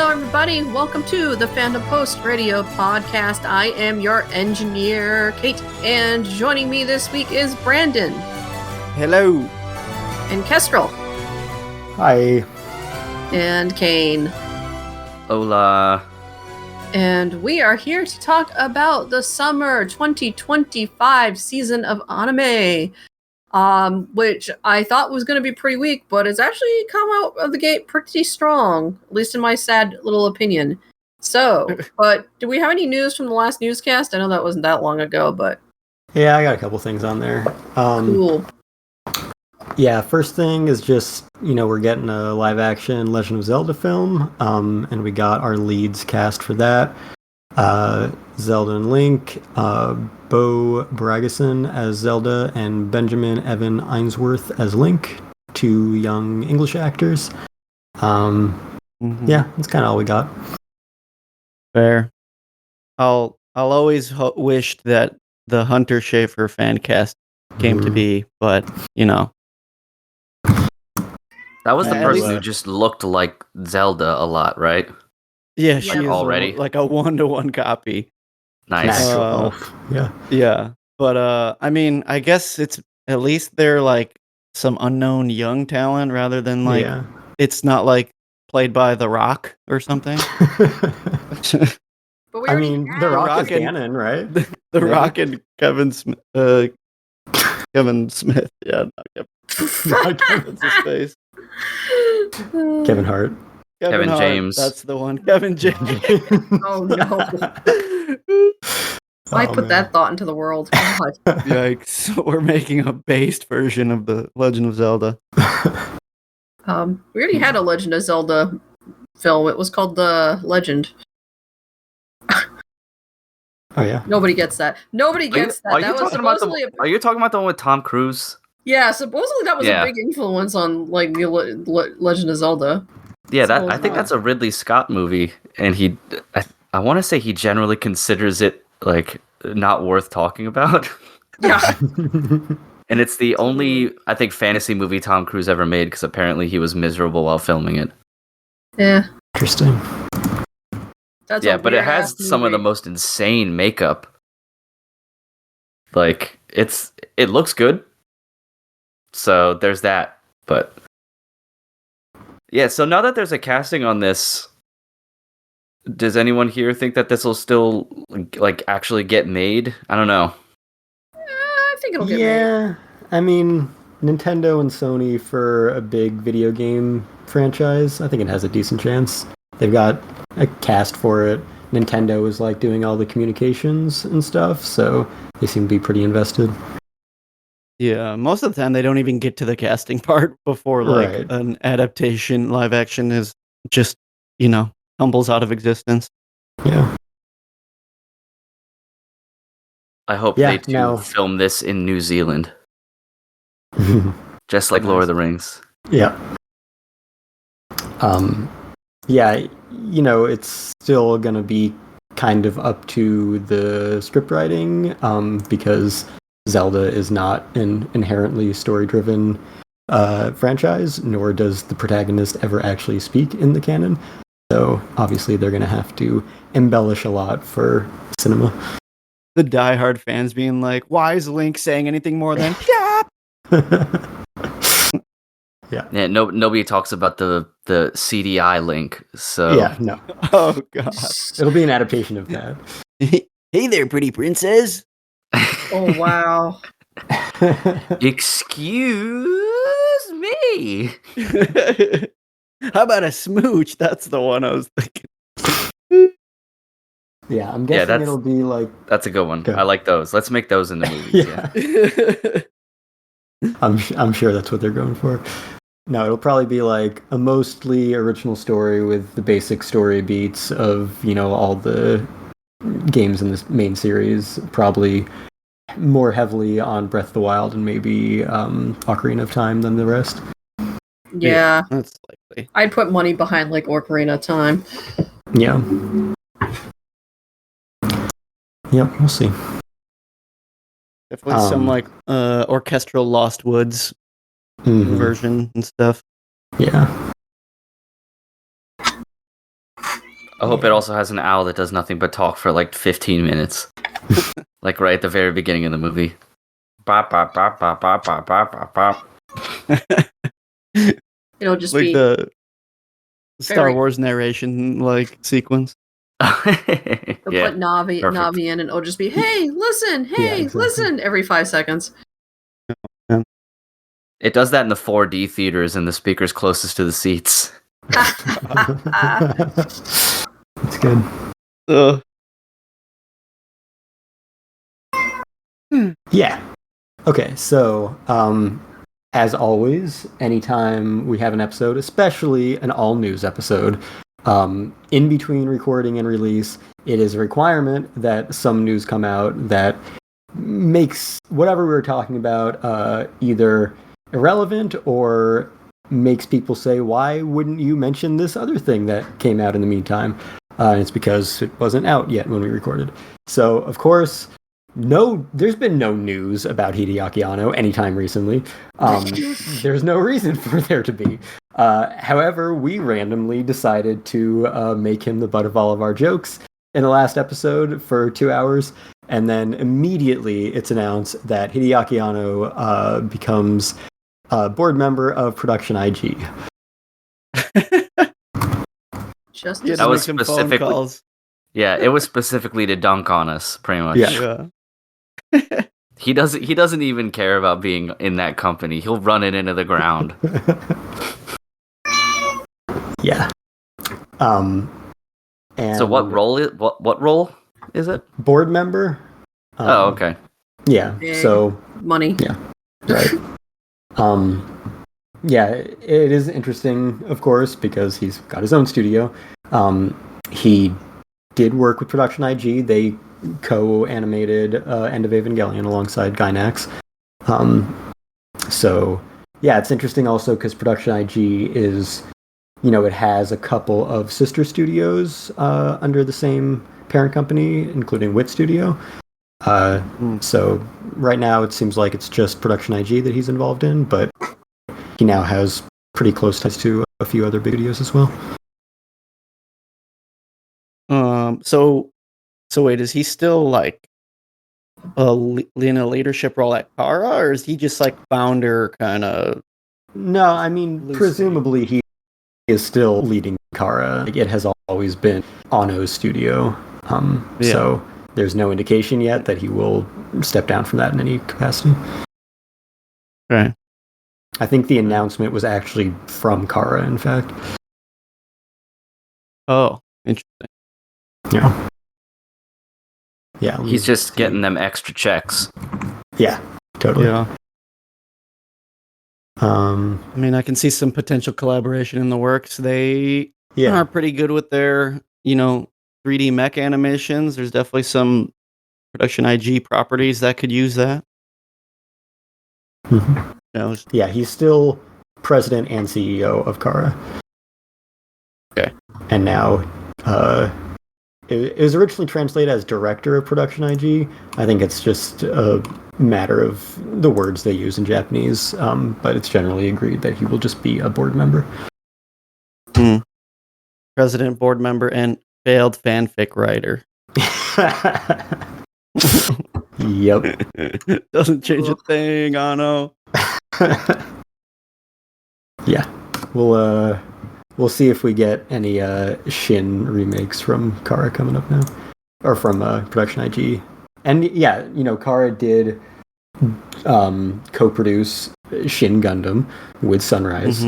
Hello, everybody. Welcome to the Fandom Post Radio Podcast. I am your engineer, Kate, and joining me this week is Brandon. Hello. And Kestrel. Hi. And Kane. Hola. And we are here to talk about the summer 2025 season of anime. Which I thought was going to be pretty weak, but it's actually come out of the gate pretty strong, at least in my sad little opinion. So, but do we have any news from the last newscast? I know that wasn't that long ago, but... Yeah, I got a couple things on there. Cool. Yeah, first thing is just, we're getting a live-action Legend of Zelda film, and we got our leads cast for that. Zelda and Link, Bo Bragason as Zelda, and Benjamin Evan Ainsworth as Link, two young English actors. Yeah, that's kind of all we got. Fair. I'll always wish that the Hunter Schafer fan cast came to be, but that was the person who just looked like Zelda a lot, right? Yeah, she is already like a 1-to-1 copy. Nice. Yeah. But I mean, I guess it's at least they're like some unknown young talent rather than like it's not like played by The Rock or something. But I mean, The Rock is canon, right? The Rock and Kevin Smith. Kevin Smith. Yeah, not Kevin. What's his face? Kevin Hart. Kevin Hart, James. That's the one. Kevin James. Oh no. I put that thought into the world. God. Yikes. We're making a based version of the Legend of Zelda. We already had a Legend of Zelda film. It was called The Legend. Oh yeah. Nobody gets that. Nobody gets that. Are you talking about the one with Tom Cruise? Yeah, supposedly that was a big influence on like the Legend of Zelda. Yeah, I think that's a Ridley Scott movie, and I want to say he generally considers it like not worth talking about. Yeah. And it's the only, I think, fantasy movie Tom Cruise ever made, because apparently he was miserable while filming it. Yeah. Interesting. That's but it has some of the most insane makeup. Like, it looks good. So there's that. But yeah, so now that there's a casting on this, does anyone here think that this will still like actually get made? I don't know. I think it'll get made. Yeah, I mean, Nintendo and Sony for a big video game franchise, I think it has a decent chance. They've got a cast for it. Nintendo is like doing all the communications and stuff, so they seem to be pretty invested. Yeah, most of the time they don't even get to the casting part before like an adaptation live action is just, tumbles out of existence. Yeah. I hope they film this in New Zealand. Just like Lord of the Rings. Yeah. Yeah, it's still going to be kind of up to the script writing, because Zelda is not an inherently story-driven franchise, nor does the protagonist ever actually speak in the canon. So obviously they're going to have to embellish a lot for cinema. The diehard fans being like, why is Link saying anything more than Yeah. Yeah, nobody talks about the CDI Link, so... Yeah, no. Oh, God. It'll be an adaptation of that. Hey there, pretty princess. Oh, wow. Excuse me. How about a smooch? That's the one I was thinking. Yeah, I'm guessing it'll be like... That's a good one. I like those. Let's make those in the movies. Yeah. I'm sure that's what they're going for. No, it'll probably be like a mostly original story with the basic story beats of, all the games in this main series, probably more heavily on Breath of the Wild and maybe Ocarina of Time than the rest. Yeah. That's likely. I'd put money behind like Ocarina of Time. Yeah. Yep, we'll see. Definitely some like orchestral Lost Woods version and stuff. Yeah. I hope it also has an owl that does nothing but talk for like 15 minutes. Like right at the very beginning of the movie. Bop, bop, bop, bop, bop, bop, bop, bop, bop. It'll just like be the Star very- Wars narration like sequence. They'll Yeah, put Navi perfect. in, and it'll just be, hey, listen, hey, exactly. listen, every 5 seconds. It does that in the 4D theaters and the speakers closest to the seats. It's good. Ugh. Yeah. Okay, so as always, anytime we have an episode, especially an all news episode, in between recording and release, it is a requirement that some news come out that makes whatever we were talking about either irrelevant or makes people say, why wouldn't you mention this other thing that came out in the meantime? And it's because it wasn't out yet when we recorded. So, of course, there's been no news about Hideaki Anno anytime recently. There's no reason for there to be. However, we randomly decided to make him the butt of all of our jokes in the last episode for 2 hours, and then immediately it's announced that Hideaki Anno becomes a board member of Production IG. Just Yeah, as- That was make some phone specifically- calls. Yeah, it was specifically to dunk on us, pretty much. Yeah. Yeah. He doesn't even care about being in that company. He'll run it into the ground. Yeah. And So what role is it? board member? Oh, okay. Yeah. Big. So money. right. Yeah, it is interesting, of course, because he's got his own studio. He did work with Production IG. They co-animated End of Evangelion alongside Gainax. So, yeah, it's interesting also because Production IG is, it has a couple of sister studios under the same parent company, including Wit Studio. So right now it seems like it's just Production IG that he's involved in, but he now has pretty close ties to a few other big studios as well. So wait, is he still like in a leadership role at Kara, or is he just like founder kind of? No, I mean, Loosely. presumably he is still leading Kara. Like, it has always been Anno's studio. So there's no indication yet that he will step down from that in any capacity. Right. I think the announcement was actually from Kara, in fact. Oh, interesting. Yeah. Yeah. let me He's just see. getting them extra checks. Yeah, totally. Yeah. Um, I mean, I can see some potential collaboration in the works. They yeah. are pretty good with their, 3D mech animations. There's definitely some Production IG properties that could use that. Mhm. It's- Yeah, he's still president and CEO of Kara. Okay. And now, it was originally translated as director of Production IG. I think it's just a matter of the words they use in Japanese, but it's generally agreed that he will just be a board member. President, board member, and failed fanfic writer. Yep. Doesn't change a thing, Anno. Yeah. We'll see if we get any Shin remakes from Kara coming up now, or from Production IG. And yeah, Kara did co-produce Shin Gundam with Sunrise,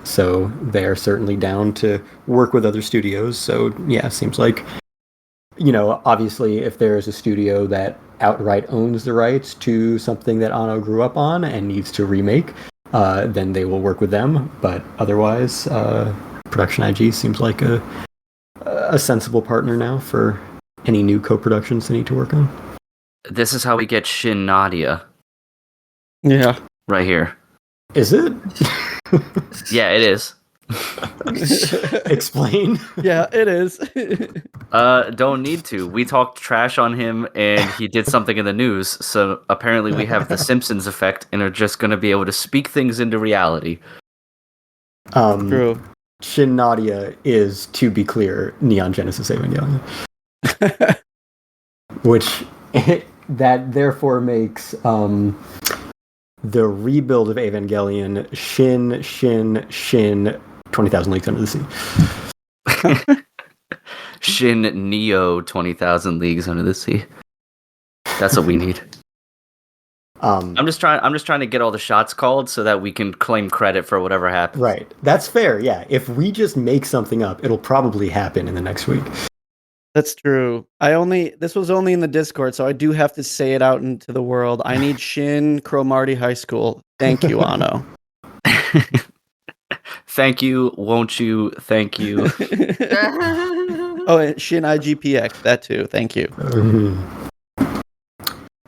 so they are certainly down to work with other studios. So yeah, seems like, obviously if there's a studio that outright owns the rights to something that Anno grew up on and needs to remake, then they will work with them. But otherwise, Production IG seems like a sensible partner now for any new co-productions they need to work on. This is how we get Shin Nadia Yeah. right here. Is it? Yeah, it is. Explain. Yeah, it is. Don't need to. We talked trash on him and he did something in the news, so apparently we have the Simpsons effect and are just going to be able to speak things into reality. True. Shin Nadia is, to be clear, Neon Genesis Evangelion. Which that therefore makes the rebuild of Evangelion Shin 20,000 Leagues Under the Sea. Shin Neo 20,000 Leagues Under the Sea. That's what we need. I'm just trying to get all the shots called so that we can claim credit for whatever happens. Right. That's fair. Yeah. If we just make something up, it'll probably happen in the next week. That's true. This was only in the Discord, so I do have to say it out into the world. I need Shin Cromartie High School. Thank you, Ano. Thank you, won't you? Thank you. Oh, and Shin IGPX, that too. Thank you.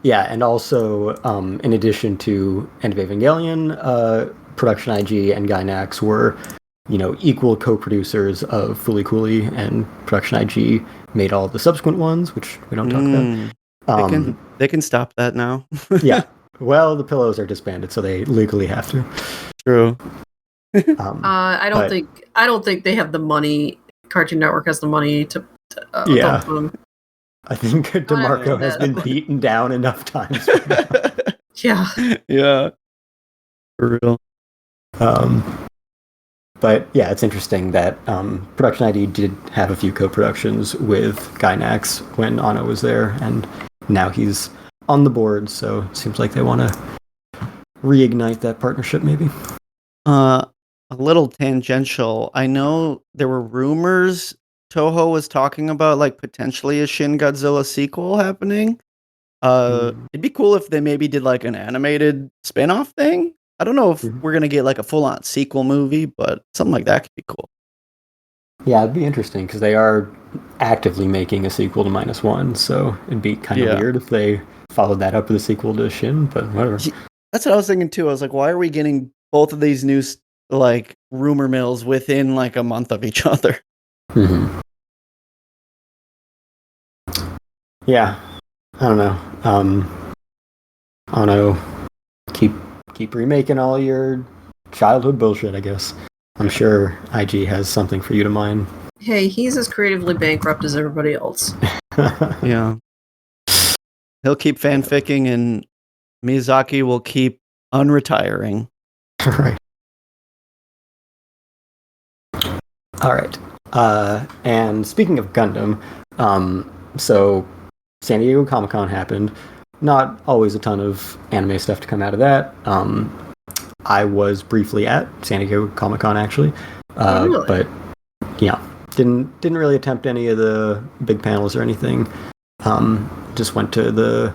Yeah, and also, in addition to End of Evangelion, Production IG and Gainax were, equal co-producers of Fooly Cooly, and Production IG made all the subsequent ones, which we don't talk about. They can stop that now. Yeah. Well, the Pillows are disbanded, so they legally have to. True. I don't think they have the money. Cartoon Network has the money to yeah. dump them. I think DeMarco has been beaten down enough times. Yeah. Yeah. For real. But yeah, it's interesting that Production ID did have a few co-productions with Gainax when Ano was there, and now he's on the board, so it seems like they want to reignite that partnership, maybe. A little tangential. I know there were rumors Toho was talking about potentially a Shin Godzilla sequel happening. It'd be cool if they maybe did an animated spin-off thing. I don't know if we're gonna get a full-on sequel movie, but something like that could be cool. Yeah, it'd be interesting because they are actively making a sequel to -1, so it'd be kind of weird if they followed that up with a sequel to Shin, but whatever. That's what I was thinking too. I was like, why are we getting both of these new rumor mills within a month of each other? Mm-hmm. Yeah, I don't know. I don't know. Keep remaking all your childhood bullshit, I guess. I'm sure IG has something for you to mine. Hey, he's as creatively bankrupt as everybody else. Yeah. He'll keep fanficking and Miyazaki will keep unretiring. Right. All right. And speaking of Gundam, so San Diego Comic-Con happened. Not always a ton of anime stuff to come out of that. I was briefly at San Diego Comic-Con actually, really? But didn't really attempt any of the big panels or anything. Just went to the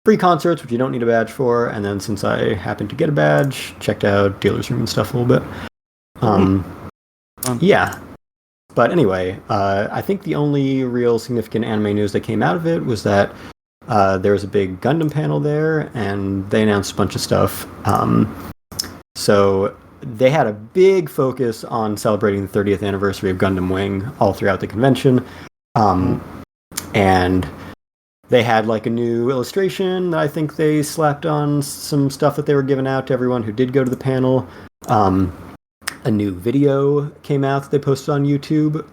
free concerts, which you don't need a badge for, and then since I happened to get a badge, checked out Dealer's Room and stuff a little bit. Yeah. But anyway, I think the only real significant anime news that came out of it was that there was a big Gundam panel there, and they announced a bunch of stuff. So they had a big focus on celebrating the 30th anniversary of Gundam Wing all throughout the convention. And they had a new illustration that I think they slapped on some stuff that they were giving out to everyone who did go to the panel. A new video came out that they posted on YouTube,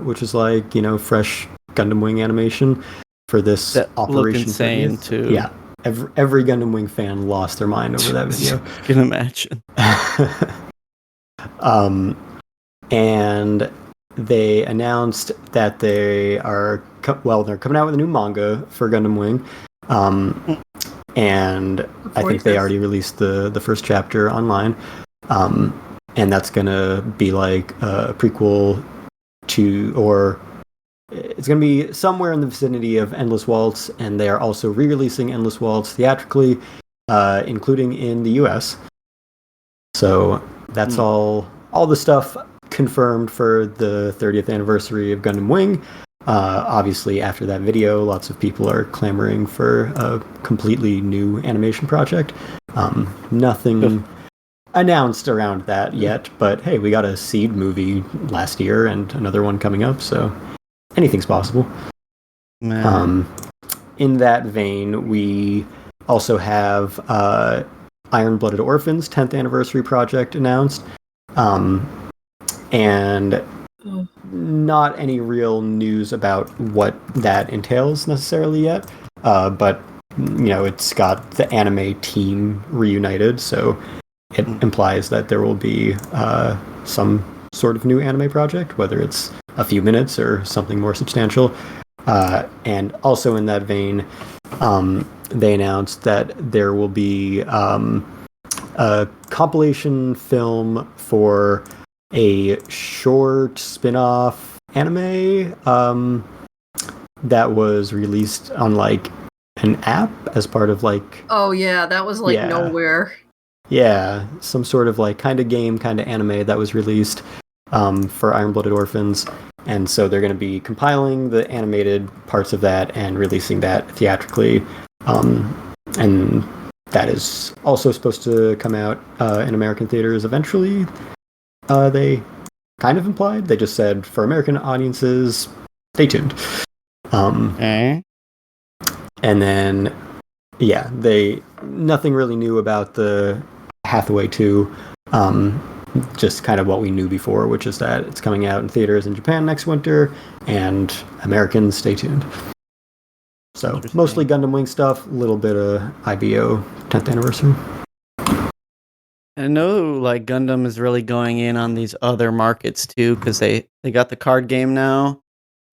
which is fresh Gundam Wing animation for this that Operation insane 30th. too. Yeah, every Gundam Wing fan lost their mind over that video. Can imagine. And they announced that they are they're coming out with a new manga for Gundam Wing. And I think they already released the first chapter online. And that's gonna be a prequel to, or it's gonna be somewhere in the vicinity of Endless Waltz, and they are also re-releasing Endless Waltz theatrically, including in the US. So that's all the stuff confirmed for the 30th anniversary of Gundam Wing. Obviously, after that video, lots of people are clamoring for a completely new animation project. Nothing announced around that yet, but hey, we got a Seed movie last year and another one coming up, so anything's possible. Man. In that vein, we also have Iron Blooded Orphans 10th anniversary project announced. and not any real news about what that entails necessarily yet. But it's got the anime team reunited, so it implies that there will be some sort of new anime project, whether it's a few minutes or something more substantial. And also in that vein, they announced that there will be a compilation film for a short spin-off anime that was released on like an app as part of like... Oh yeah, that was like nowhere. Yeah, some sort of like kind of game, kind of anime that was released for Iron-Blooded Orphans. And so they're going to be compiling the animated parts of that and releasing that theatrically. And that is also supposed to come out in American theaters eventually. They kind of implied. They just said, for American audiences, stay tuned. Okay. And then, nothing really new about the Hathaway 2. Just kind of what we knew before, which is that it's coming out in theaters in Japan next winter, and Americans, stay tuned. So, mostly Gundam Wing stuff, a little bit of IBO 10th anniversary. I know, like, Gundam is really going in on these other markets, too, because they got the card game now,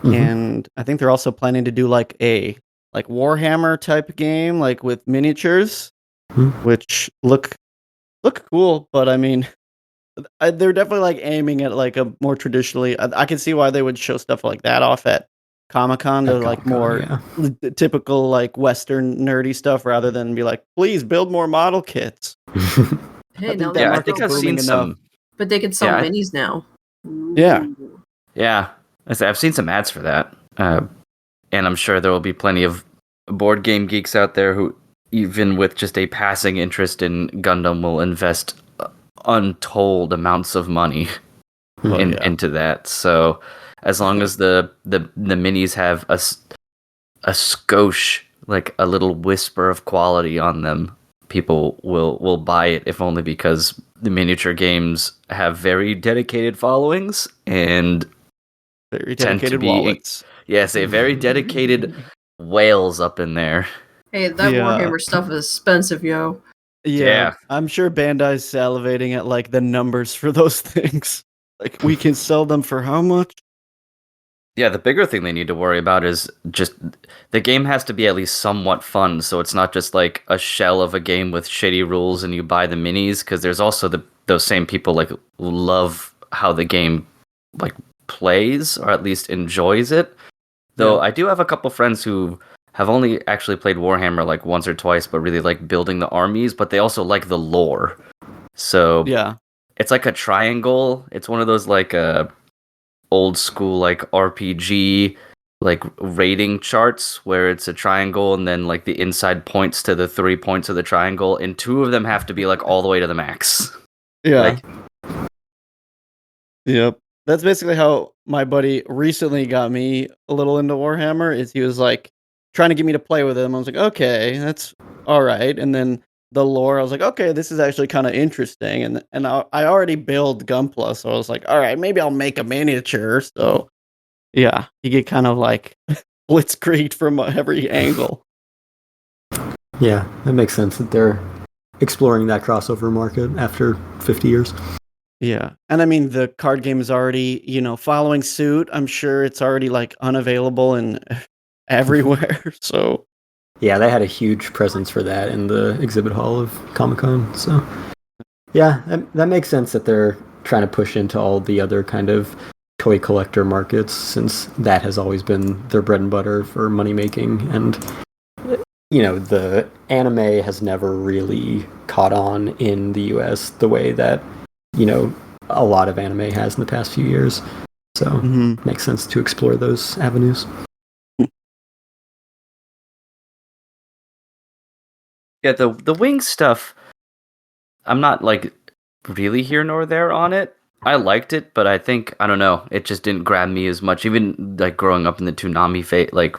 and I think they're also planning to do, like, a Warhammer type game, like, with miniatures, which look cool, but, I mean... they're definitely like aiming at like a more traditionally. I can see why they would show stuff like that off at Comic-Con to like more typical like Western nerdy stuff rather than be like, please build more model kits. Hey, I think I've seen some, but they can sell minis now. Yeah. I've seen some ads for that, and I'm sure there will be plenty of board game geeks out there who, even with just a passing interest in Gundam, will invest untold amounts of money into that. So as long as the minis have a skosh, like a little whisper of quality on them, people will buy it, if only because the miniature games have very dedicated followings and very dedicated wallets. Yes, a very dedicated whales up in there. Hey, that Warhammer stuff is expensive, yo. Yeah, I'm sure Bandai's salivating at like the numbers for those things. Like, we can sell them for how much? Yeah, the bigger thing they need to worry about is just the game has to be at least somewhat fun, so it's not just like a shell of a game with shitty rules and you buy the minis, because there's also those same people like love how the game like plays, or at least enjoys it. Though I do have a couple friends who have only actually played Warhammer like once or twice, but really like building the armies, but they also like the lore. So it's like a triangle. It's one of those like old school like RPG like rating charts where it's a triangle and then like the inside points to the 3 points of the triangle, and 2 of them have to be like all the way to the max. Yeah. Yep. That's basically how my buddy recently got me a little into Warhammer. Is he was like trying to get me to play with him. I was like, okay, that's all right. And then the lore, I was like, okay, this is actually kind of interesting. And I already build Gunpla, so I was like, all right, maybe I'll make a miniature. So yeah, you get kind of like blitzkrieged from every angle. Yeah, that makes sense that they're exploring that crossover market after 50 years. Yeah. And I mean, the card game is already, following suit. I'm sure it's already like unavailable and everywhere. So yeah, they had a huge presence for that in the exhibit hall of Comic-Con. So yeah, that makes sense that they're trying to push into all the other kind of toy collector markets, since that has always been their bread and butter for money making. And the anime has never really caught on in the US the way that a lot of anime has in the past few years. So makes sense to explore those avenues. Yeah, the wing stuff, I'm not like really here nor there on it. I liked it, but I don't know, it just didn't grab me as much. Even like growing up in the Toonami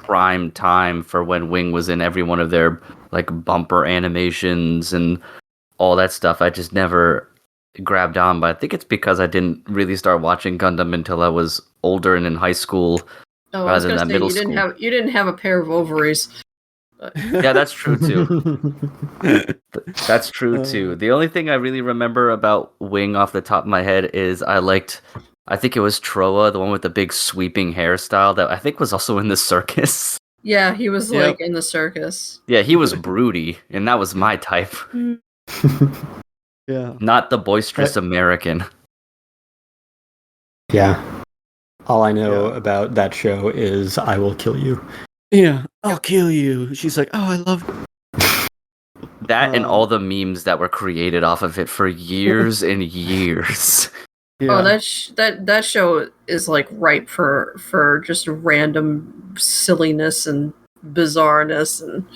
prime time for when Wing was in every one of their like bumper animations and all that stuff, I just never grabbed on, but I think it's because I didn't really start watching Gundam until I was older and in high school. Oh, I was rather gonna than say middle you school. you didn't have a pair of ovaries. Yeah, that's true too. That's true too. The only thing I really remember about Wing off the top of my head is I think it was Troa, the one with the big sweeping hairstyle that I think was also in the circus. Yeah, he was Yep. like in the circus. Yeah, he was broody, and that was my type. Yeah. Not the boisterous American. Yeah. All I know Yeah. about that show is I will kill you. Yeah. I'll kill you. She's like, oh, I love That and all the memes that were created off of it for years and years. Yeah. Oh, that show is like ripe for just random silliness and bizarreness and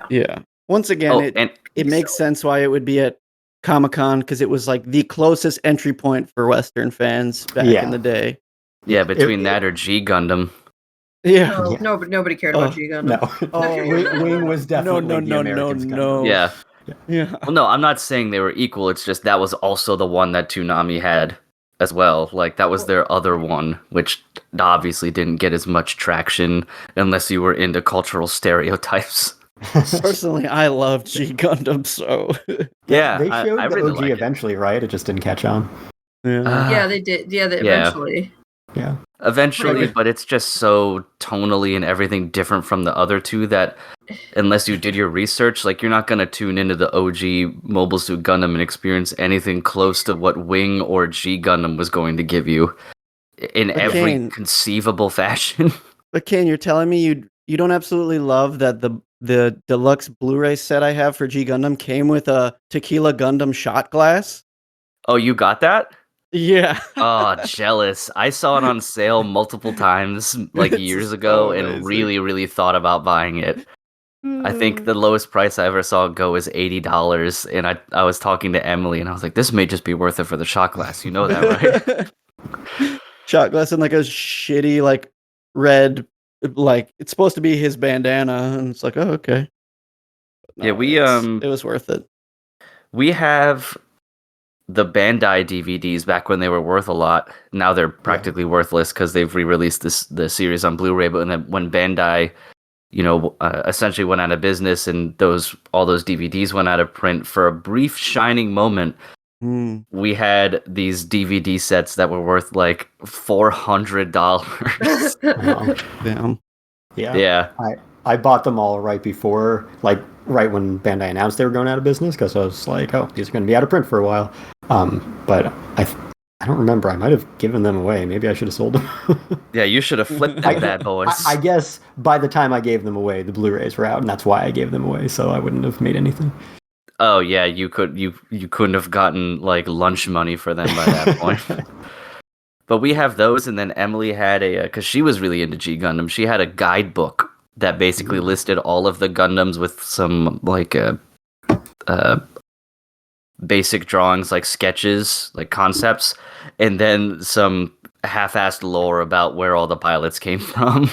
Yeah. Once again, it makes sense why it would be at Comic-Con because it was like the closest entry point for Western fans back in the day. Yeah, between that or G Gundam. Yeah. No, but nobody cared about G Gundam. No. Wing was definitely the American's Gundam. Yeah. Yeah. Well, no, I'm not saying they were equal. It's just that was also the one that Toonami had as well. Like, that was their other one, which obviously didn't get as much traction unless you were into cultural stereotypes. Personally, I love G Gundam, so Yeah, They showed I the really OG like it. eventually, right? It just didn't catch on. Yeah, they did. Yeah, eventually. Yeah. Eventually, but it's just so tonally and everything different from the other two that unless you did your research, like you're not gonna tune into the OG Mobile Suit Gundam and experience anything close to what Wing or G Gundam was going to give you in every conceivable fashion. But Kane, you're telling me you don't absolutely love that the deluxe Blu-ray set I have for G Gundam came with a Tequila Gundam shot glass? Oh, you got that? Yeah. Oh, jealous. I saw it on sale multiple times like It's years so ago amazing. and really, really thought about buying it. I think the lowest price I ever saw it go is $80, and I was talking to Emily and I was like, this may just be worth it for the shot glass. You know that, right? Shot glass and like a shitty like red, like it's supposed to be his bandana, and it's like, oh, okay. No, Yeah, it was worth it. We have the Bandai DVDs back when they were worth a lot. Now they're practically worthless because they've re-released the series on Blu-ray. But when Bandai, essentially went out of business and all those DVDs went out of print for a brief shining moment, we had these DVD sets that were worth like $400. Wow. Damn. Yeah. I bought them all right before, like right when Bandai announced they were going out of business, because I was like, oh, these are going to be out of print for a while. But I don't remember. I might have given them away. Maybe I should have sold them. Yeah, you should have flipped them bad boys. I guess by the time I gave them away, the Blu-rays were out, and that's why I gave them away. So I wouldn't have made anything. Oh yeah, you couldn't have gotten like lunch money for them by that point. But we have those, and then Emily had because she was really into G Gundam. She had a guidebook that basically listed all of the Gundams with some like basic drawings, like sketches, like concepts, and then some half-assed lore about where all the pilots came from.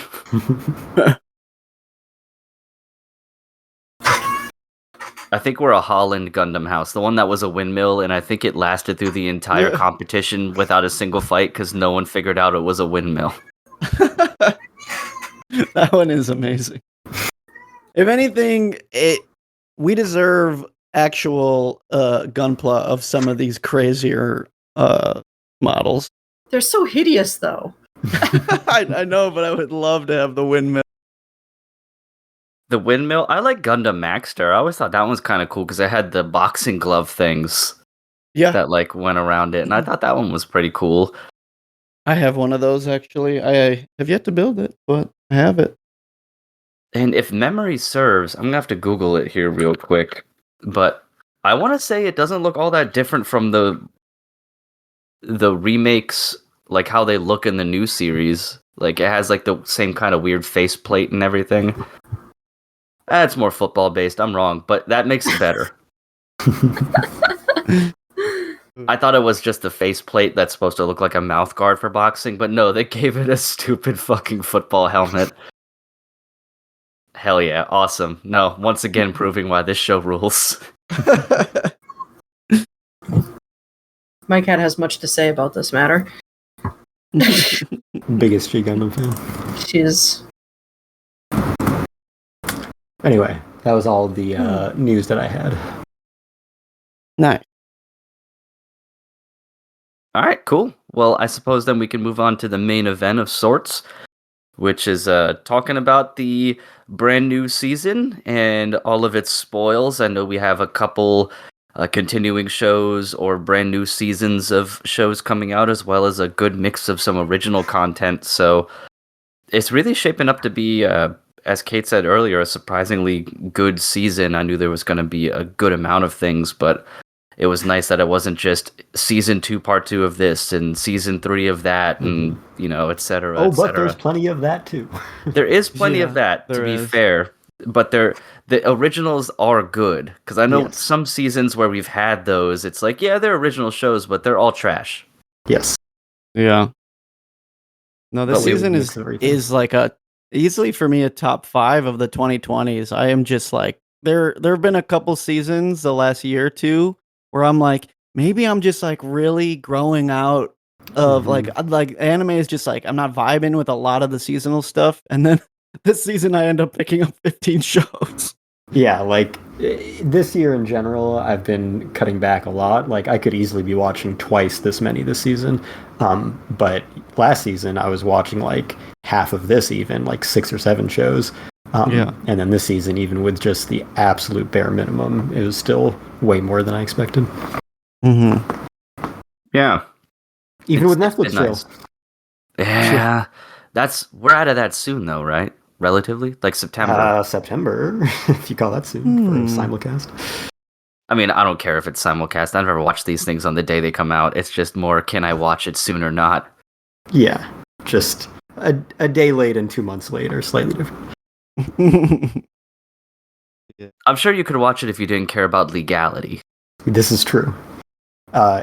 I think we're a Holland Gundam house, the one that was a windmill, and I think it lasted through the entire competition without a single fight because no one figured out it was a windmill. That one is amazing. If anything, we deserve actual gunpla of some of these crazier models. They're so hideous, though. I know, but I would love to have the windmill. The windmill? I like Gundam Maxter. I always thought that one was kind of cool because it had the boxing glove things that like went around it, and I thought that one was pretty cool. I have one of those, actually. I have yet to build it, but I have it. And if memory serves, I'm going to have to Google it here real quick, but I want to say it doesn't look all that different from the remakes, like how they look in the new series. Like it has like the same kind of weird faceplate and everything. It's more football based. I'm wrong, but that makes it better. I thought it was just the faceplate that's supposed to look like a mouth guard for boxing, but no, they gave it a stupid fucking football helmet. Hell yeah, awesome. No, once again proving why this show rules. My cat has much to say about this matter. Biggest G Gundam fan. She's... Anyway, that was all the news that I had. Nice. All right, cool. Well, I suppose then we can move on to the main event of sorts, which is talking about the brand new season and all of its spoils. I know we have a couple continuing shows or brand new seasons of shows coming out, as well as a good mix of some original content. So it's really shaping up to be, as Kate said earlier, a surprisingly good season. I knew there was going to be a good amount of things, but it was nice that it wasn't just season 2, part 2 of this and season 3 of that, and et cetera. Oh, but there's plenty of that too. There is plenty of that, to be fair. But the originals are good, because I know some seasons where we've had those, it's like, yeah, they're original shows, but they're all trash. Yes. Yeah. No, this season is like easily for me a top 5 of the 2020s. I am just like, there have been a couple seasons the last year or two where I'm like, maybe I'm just like really growing out of like anime is just like, I'm not vibing with a lot of the seasonal stuff. And then this season I end up picking up 15 shows. Yeah, like this year in general, I've been cutting back a lot. Like I could easily be watching twice this many this season. But last season I was watching like half of this, even like 6 or 7 shows. And then this season, even with just the absolute bare minimum, it was still way more than I expected. Mm-hmm. Yeah. Even with Netflix sales. Yeah. We're out of that soon though, right? Relatively? Like September. September, if you call that soon for a simulcast. I mean, I don't care if it's simulcast. I've never watched these things on the day they come out. It's just more, can I watch it soon or not? Yeah. Just a day late and 2 months late are slightly different. I'm sure you could watch it if you didn't care about legality. This is true.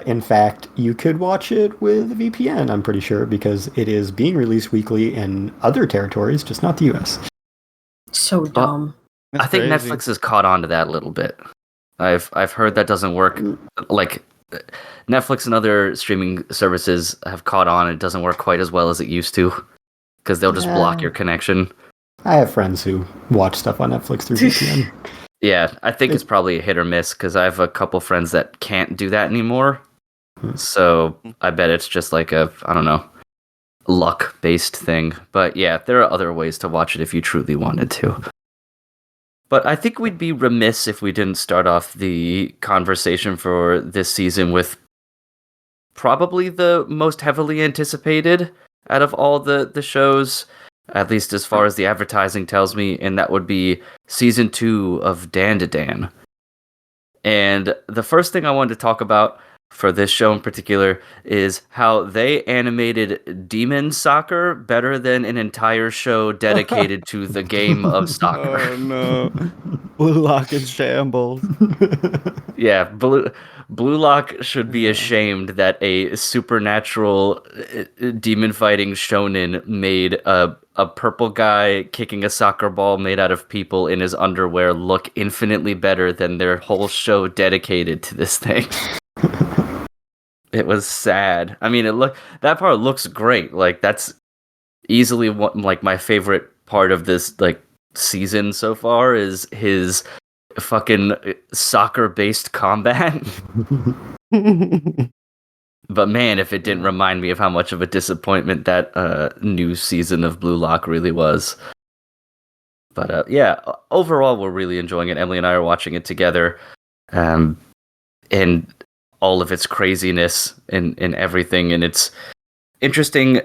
In fact, you could watch it with a VPN, I'm pretty sure, because it is being released weekly in other territories, just not the US. So dumb. I think Netflix has caught on to that a little bit. I've heard that doesn't work. Like Netflix and other streaming services have caught on. It doesn't work quite as well as it used to, because they'll just block your connection. I have friends who watch stuff on Netflix through VPN. Yeah, I think it's probably a hit or miss, because I have a couple friends that can't do that anymore. So I bet it's just like a, I don't know, luck-based thing. But yeah, there are other ways to watch it if you truly wanted to. But I think we'd be remiss if we didn't start off the conversation for this season with probably the most heavily anticipated out of all the shows, at least as far as the advertising tells me, and that would be Season 2 of Dandadan. And the first thing I wanted to talk about for this show in particular is how they animated demon soccer better than an entire show dedicated to the game of soccer. Oh no. Blue Lock in shambles. Yeah, Blue Lock should be ashamed that a supernatural demon fighting shonen made a purple guy kicking a soccer ball made out of people in his underwear look infinitely better than their whole show dedicated to this thing. It was sad. I mean, that part looks great. Like that's easily like my favorite part of this like season so far is his fucking soccer-based combat. But man, if it didn't remind me of how much of a disappointment that new season of Blue Lock really was. But yeah, overall, we're really enjoying it. Emily and I are watching it together. And all of its craziness and everything. And it's interesting,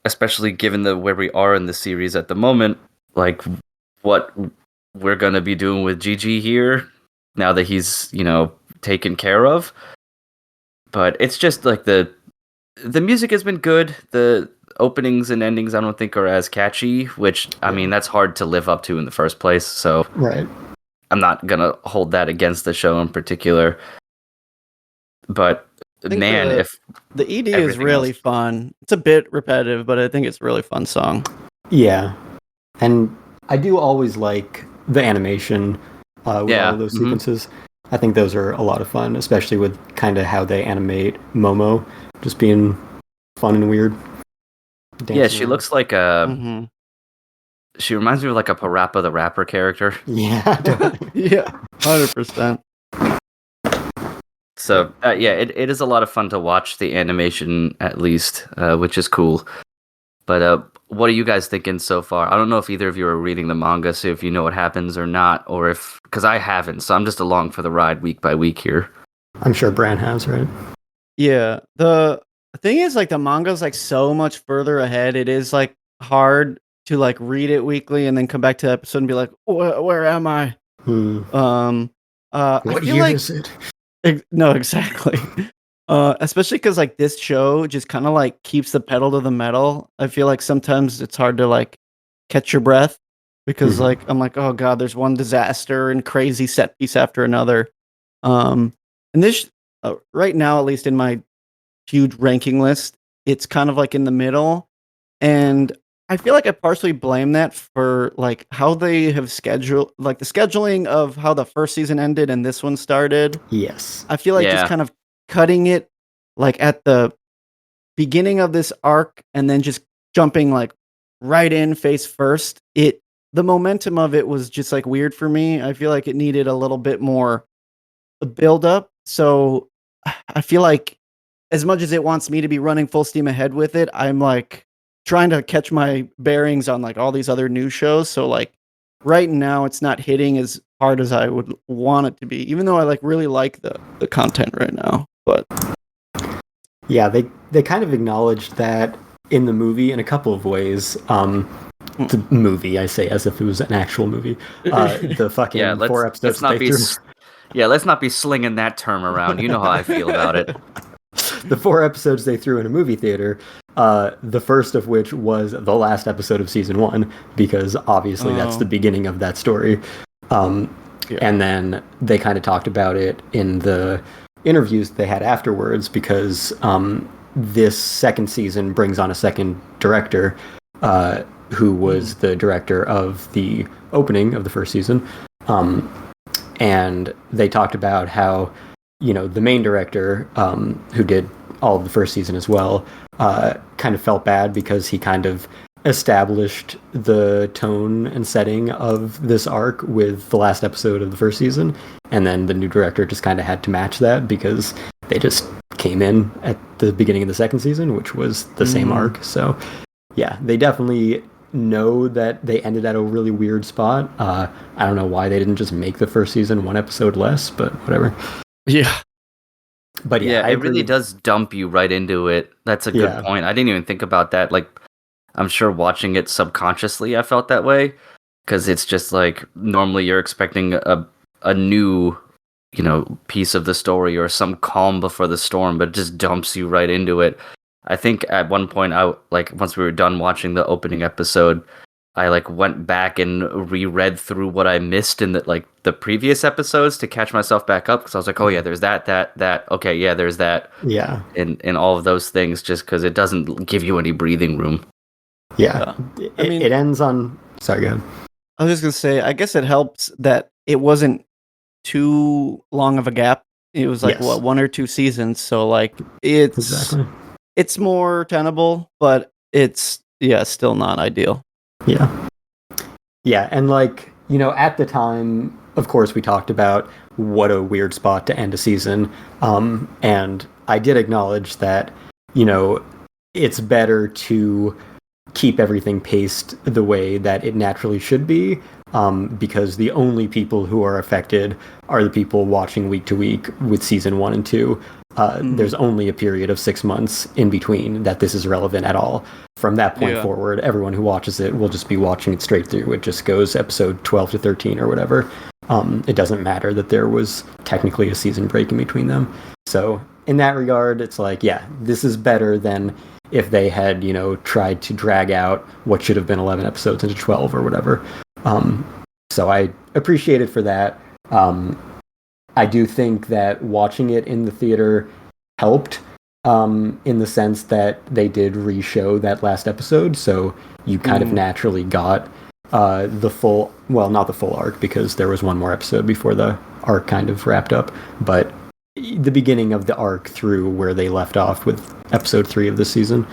especially given where we are in the series at the moment, like what we're going to be doing with Gigi here now that he's, taken care of. But it's just like the music has been good. The openings and endings I don't think are as catchy, which I mean that's hard to live up to in the first place. So right. I'm not gonna hold that against the show in particular. But man, if the ED is really fun. It's a bit repetitive, but I think it's a really fun song. Yeah, and I do always like the animation with all of those sequences. I think those are a lot of fun, especially with kind of how they animate Momo, just being fun and weird. Yeah, she looks like a. Mhm. She reminds me of like a Parappa the Rapper character. Yeah, Yeah, 100%. So it is a lot of fun to watch the animation at least, which is cool. But what are you guys thinking so far? I don't know if either of you are reading the manga, so if you know what happens or not, or if because I haven't, so I'm just along for the ride week by week here. I'm sure Bran has, right? Yeah, the thing is, like, the manga's like so much further ahead. It is like hard to like read it weekly and then come back to the episode and be like, where am I? I What feel year like is it? no, exactly. Especially because like this show just kind of like keeps the pedal to the metal. I feel like sometimes it's hard to like catch your breath because Mhm. like I'm like, oh god, there's one disaster and crazy set piece after another. And this right now, at least in my huge ranking list, it's kind of like in the middle, and I feel like I partially blame that for like how they have scheduled, like the scheduling of how the first season ended and this one started. Yes. I feel like just Yeah. kind of cutting it like at the beginning of this arc and then just jumping like right in face first. The momentum of it was just like weird for me. I feel like it needed a little bit more build up. So I feel like as much as it wants me to be running full steam ahead with it, I'm like trying to catch my bearings on like all these other new shows. So like right now it's not hitting as hard as I would want it to be, even though I like really like the content right now. But Yeah, they kind of acknowledged that in the movie in a couple of ways. The movie, I say as if it was an actual movie. The fucking Yeah, 4 episodes let's not they be threw. let's not be slinging that term around. You know how I feel about it. The 4 episodes they threw in a movie theater, the first of which was the last episode of season 1, because obviously that's the beginning of that story. And then they kind of talked about it in the interviews they had afterwards, because this second season brings on a second director, who was the director of the opening of the first season. And they talked about how, you know, the main director, who did all of the first season as well, kind of felt bad because he kind of established the tone and setting of this arc with the last episode of the first season, and then the new director just kind of had to match that because they just came in at the beginning of the second season, which was the same arc. So yeah, they definitely know that they ended at a really weird spot. I don't know why they didn't just make the first season 1 episode less, but whatever. yeah. But yeah, it really does dump you right into it. That's a good point. I didn't even think about that. Like, I'm sure watching it subconsciously, I felt that way, because it's just like normally you're expecting a new, you know, piece of the story or some calm before the storm, but it just dumps you right into it. I think at one point, once we were done watching the opening episode, I like went back and reread through what I missed in the previous episodes to catch myself back up, because I was like, oh yeah, there's that. Okay, yeah, there's that. Yeah. In all of those things, just because it doesn't give you any breathing room. Yeah. I mean, it ends on... Sorry, go ahead. I was just gonna say, I guess it helps that it wasn't too long of a gap. It was like what, 1 or 2 seasons, so like it's more tenable, but it's still not ideal. Yeah, and like, you know, at the time, of course, we talked about what a weird spot to end a season, and I did acknowledge that, you know, it's better to keep everything paced the way that it naturally should be, because the only people who are affected are the people watching week to week with season 1 and 2. There's only a period of 6 months in between that this is relevant at all. From that point forward, everyone who watches it will just be watching it straight through. It just goes episode 12 to 13 or whatever. It doesn't matter that there was technically a season break in between them. So in that regard, it's like, yeah, this is better than if they had, you know, tried to drag out what should have been 11 episodes into 12 or whatever. So I appreciate it for that. I do think that watching it in the theater helped, in the sense that they did re-show that last episode, so you kind of naturally got the full, well, not the full arc, because there was one more episode before the arc kind of wrapped up, but the beginning of the arc through where they left off with episode 3 of the season.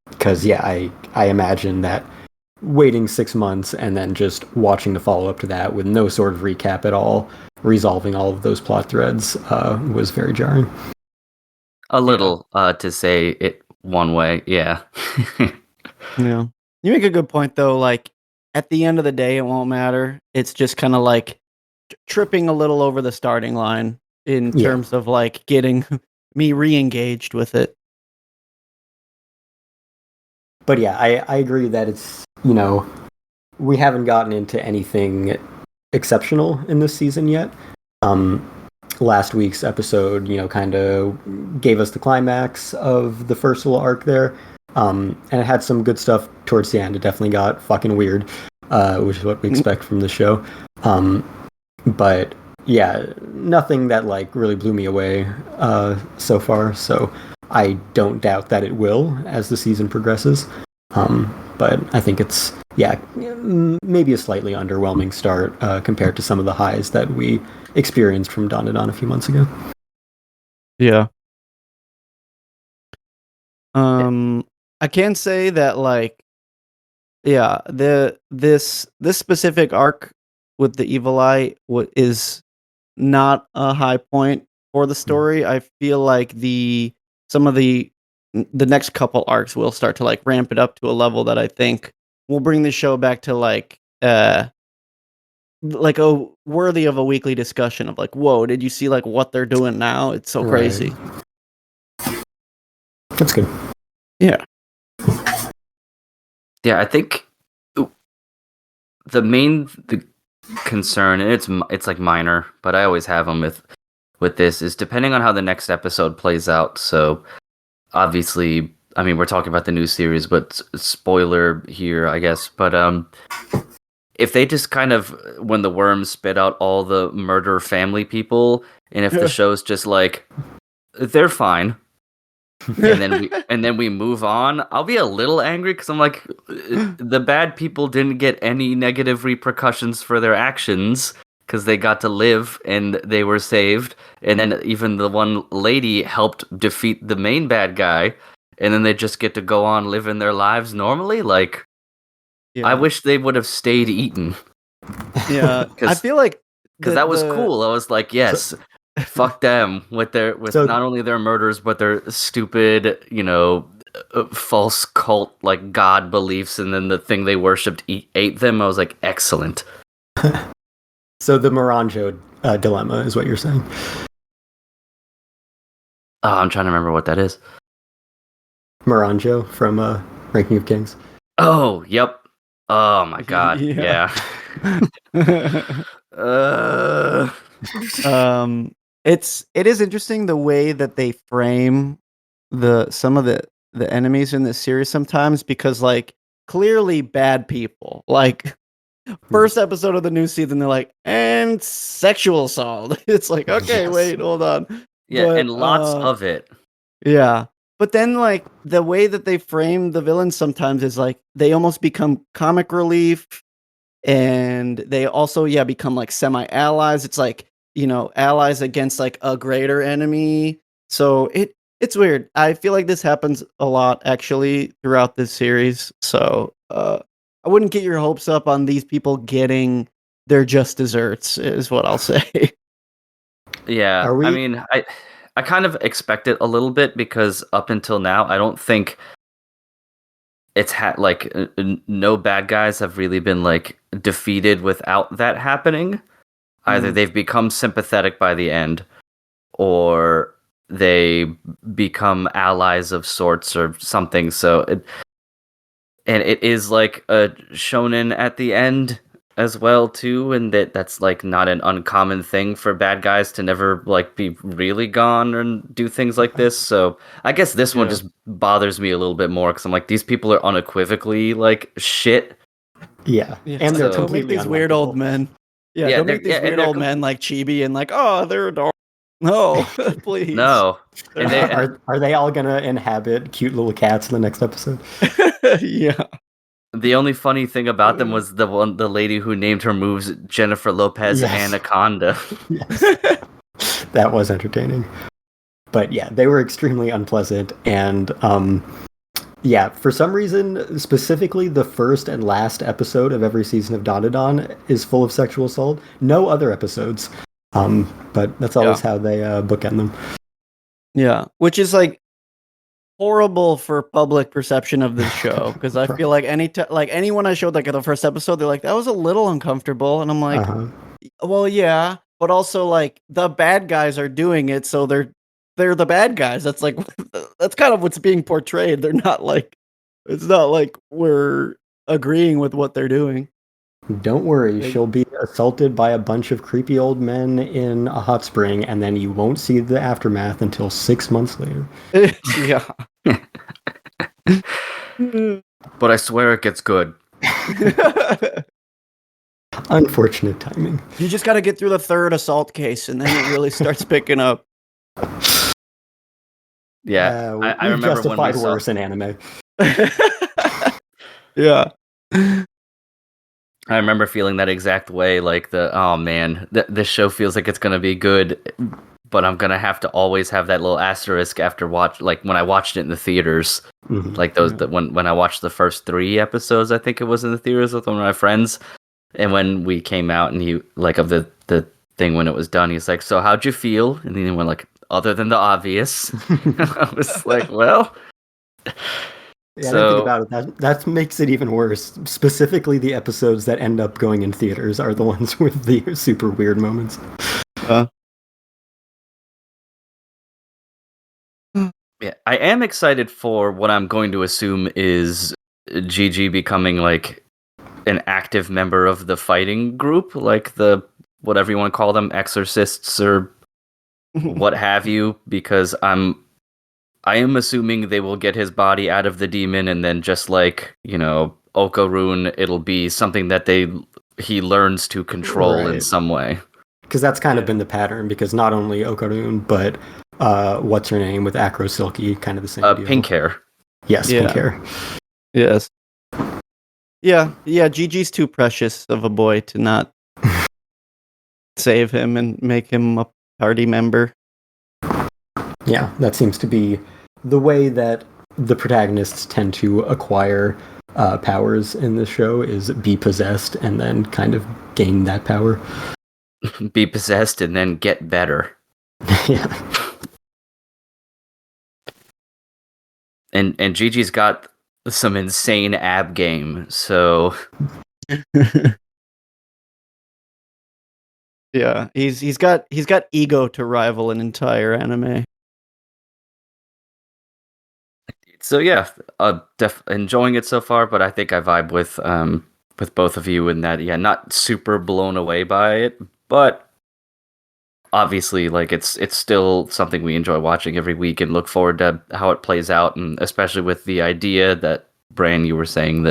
Because I imagine that waiting 6 months and then just watching the follow-up to that with no sort of recap at all, resolving all of those plot threads, was very jarring. A little, to say it one way, yeah. Yeah. You make a good point, though. Like, at the end of the day, it won't matter. It's just kind of like tripping a little over the starting line in terms of like getting me re-engaged with it. But yeah, I agree that it's, we haven't gotten into anything exceptional in this season yet. Last week's episode, kind of gave us the climax of the first little arc there. And it had some good stuff towards the end. It definitely got fucking weird, which is what we expect from the show. But yeah, nothing that like really blew me away so far. So I don't doubt that it will as the season progresses. But I think it's maybe a slightly underwhelming start compared to some of the highs that we experienced from Dandadan a few months ago. Yeah. I can say that like, this specific arc with the evil eye is not a high point for the story. I feel like some of the next couple arcs will start to like ramp it up to a level that I think will bring the show back to like a worthy of a weekly discussion of like, whoa, did you see like what they're doing now? It's so crazy. That's good. Yeah. Yeah, I think the main concern, and it's like minor, but I always have them with this, is depending on how the next episode plays out. So obviously, I mean, we're talking about the new series, but spoiler here, I guess. But if they just kind of, when the worms spit out all the murder family people, and if the show's just like, they're fine, and then we move on, I'll be a little angry because I'm like, the bad people didn't get any negative repercussions for their actions because they got to live and they were saved, and then even the one lady helped defeat the main bad guy, and then they just get to go on living their lives normally. Like, I wish they would have stayed eaten. Yeah, I feel like because that was cool. I was like, yes. Fuck them with not only their murders but their stupid, false cult like god beliefs, and then the thing they worshipped ate them. I was like, excellent. So the Moranjo dilemma is what you're saying. Oh, I'm trying to remember what that is. Moranjo from Ranking of Kings. Oh, yep. Oh my god. Yeah. It is interesting the way that they frame some of the enemies in this series sometimes, because like clearly bad people, like first episode of the new season, they're like, and sexual assault. It's like, okay, wait, hold on. Yeah, but, and lots of it. Yeah. But then like the way that they frame the villains sometimes is like they almost become comic relief, and they also become like semi-allies. It's like, allies against like a greater enemy. So it's weird. I feel like this happens a lot actually throughout this series. So I wouldn't get your hopes up on these people getting their just desserts, is what I'll say. Yeah, I mean, I kind of expect it a little bit, because up until now, I don't think it's like no bad guys have really been like defeated without that happening. Either they've become sympathetic by the end, or they become allies of sorts or something. So, it is like a shonen at the end as well too, and that's like not an uncommon thing for bad guys to never like be really gone and do things like this. So I guess this one just bothers me a little bit more, because I'm like, these people are unequivocally like shit. Yeah. And they're completely these weird old men. Yeah, don't make these weird old men like chibi and like, oh, they're adorable. No, please. No. And are they all gonna inhabit cute little cats in the next episode? Yeah. The only funny thing about them was the lady who named her moves Jennifer Lopez Anaconda. Yes. That was entertaining. But yeah, they were extremely unpleasant, and yeah, for some reason, specifically the first and last episode of every season of Dandadan is full of sexual assault. No other episodes. But that's always how they bookend them. Yeah, which is like horrible for public perception of this show, because I feel like anyone I showed like the first episode, they're like, that was a little uncomfortable, and I'm like, well, yeah, but also like the bad guys are doing it, so they're the bad guys. That's like that's kind of what's being portrayed. They're not like, it's not like we're agreeing with what they're doing. Don't worry, she'll be assaulted by a bunch of creepy old men in a hot spring, and then you won't see the aftermath until 6 months later. Yeah. But I swear it gets good. Unfortunate timing. You just got to get through the third assault case, and then it really starts picking up. Yeah, I remember justified when we worse in anime. Yeah. I remember feeling that exact way, like oh man, this show feels like it's gonna be good, but I'm gonna have to always have that little asterisk after when I watched it in the theaters, like those when I watched the first 3 episodes, I think it was in the theaters with one of my friends, and when we came out and he like of the thing when it was done, he's like, "So how'd you feel?" And then he went like, "Other than the obvious," I was like, "Well." Yeah, I didn't think about it. That makes it even worse. Specifically, the episodes that end up going in theaters are the ones with the super weird moments. Yeah, I am excited for what I'm going to assume is Gigi becoming like an active member of the fighting group, like the whatever you want to call them, exorcists or what have you, because I am assuming they will get his body out of the demon, and then just like, Okarun, it'll be something that he learns to control in some way. Because that's kind of been the pattern, because not only Okarun, but what's her name with Acro Silky, kind of the same deal. Pink hair. Yes, pink hair. Yes. Yeah, Gigi's too precious of a boy to not save him and make him a party member. Yeah, that seems to be the way that the protagonists tend to acquire powers in this show, is be possessed and then kind of gain that power. Be possessed and then get better. Yeah. And Gigi's got some insane ab game, so yeah, he's got ego to rival an entire anime. So yeah, enjoying it so far, but I think I vibe with both of you in that, not super blown away by it, but obviously like it's still something we enjoy watching every week and look forward to how it plays out, and especially with the idea that, Bran, you were saying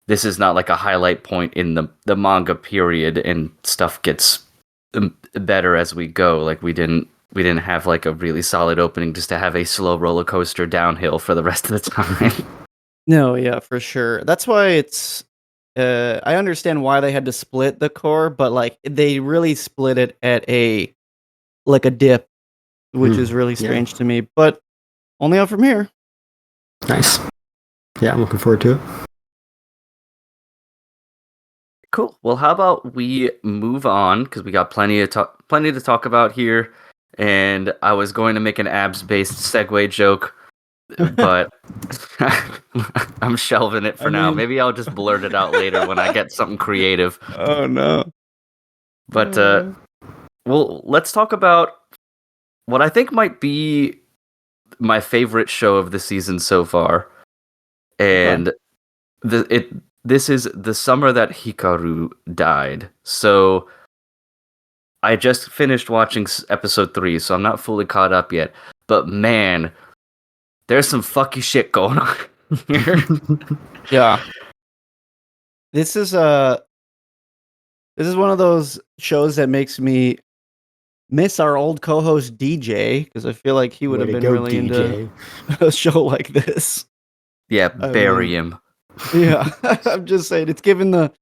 this is not like a highlight point in the manga period, and stuff gets better as we go. Like we didn't have like a really solid opening just to have a slow roller coaster downhill for the rest of the time. No, yeah, for sure. That's why it's I understand why they had to split the core, but like they really split it at a dip, which is really strange to me, but only out from here. Nice. Yeah, I'm looking forward to it. Cool. Well, how about we move on, because we got plenty to talk about here. And I was going to make an abs-based segue joke, but I'm shelving it for now. Maybe I'll just blurt it out later when I get something creative. Oh no! But well, let's talk about what I think might be my favorite show of the season so far, and this is The Summer That Hikaru Died. So I just finished watching episode 3, so I'm not fully caught up yet. But man, there's some fucky shit going on here. Yeah. This is one of those shows that makes me miss our old co-host DJ, because I feel like he would have been really into a show like this. Yeah, bury him. Yeah, I'm just saying it's given the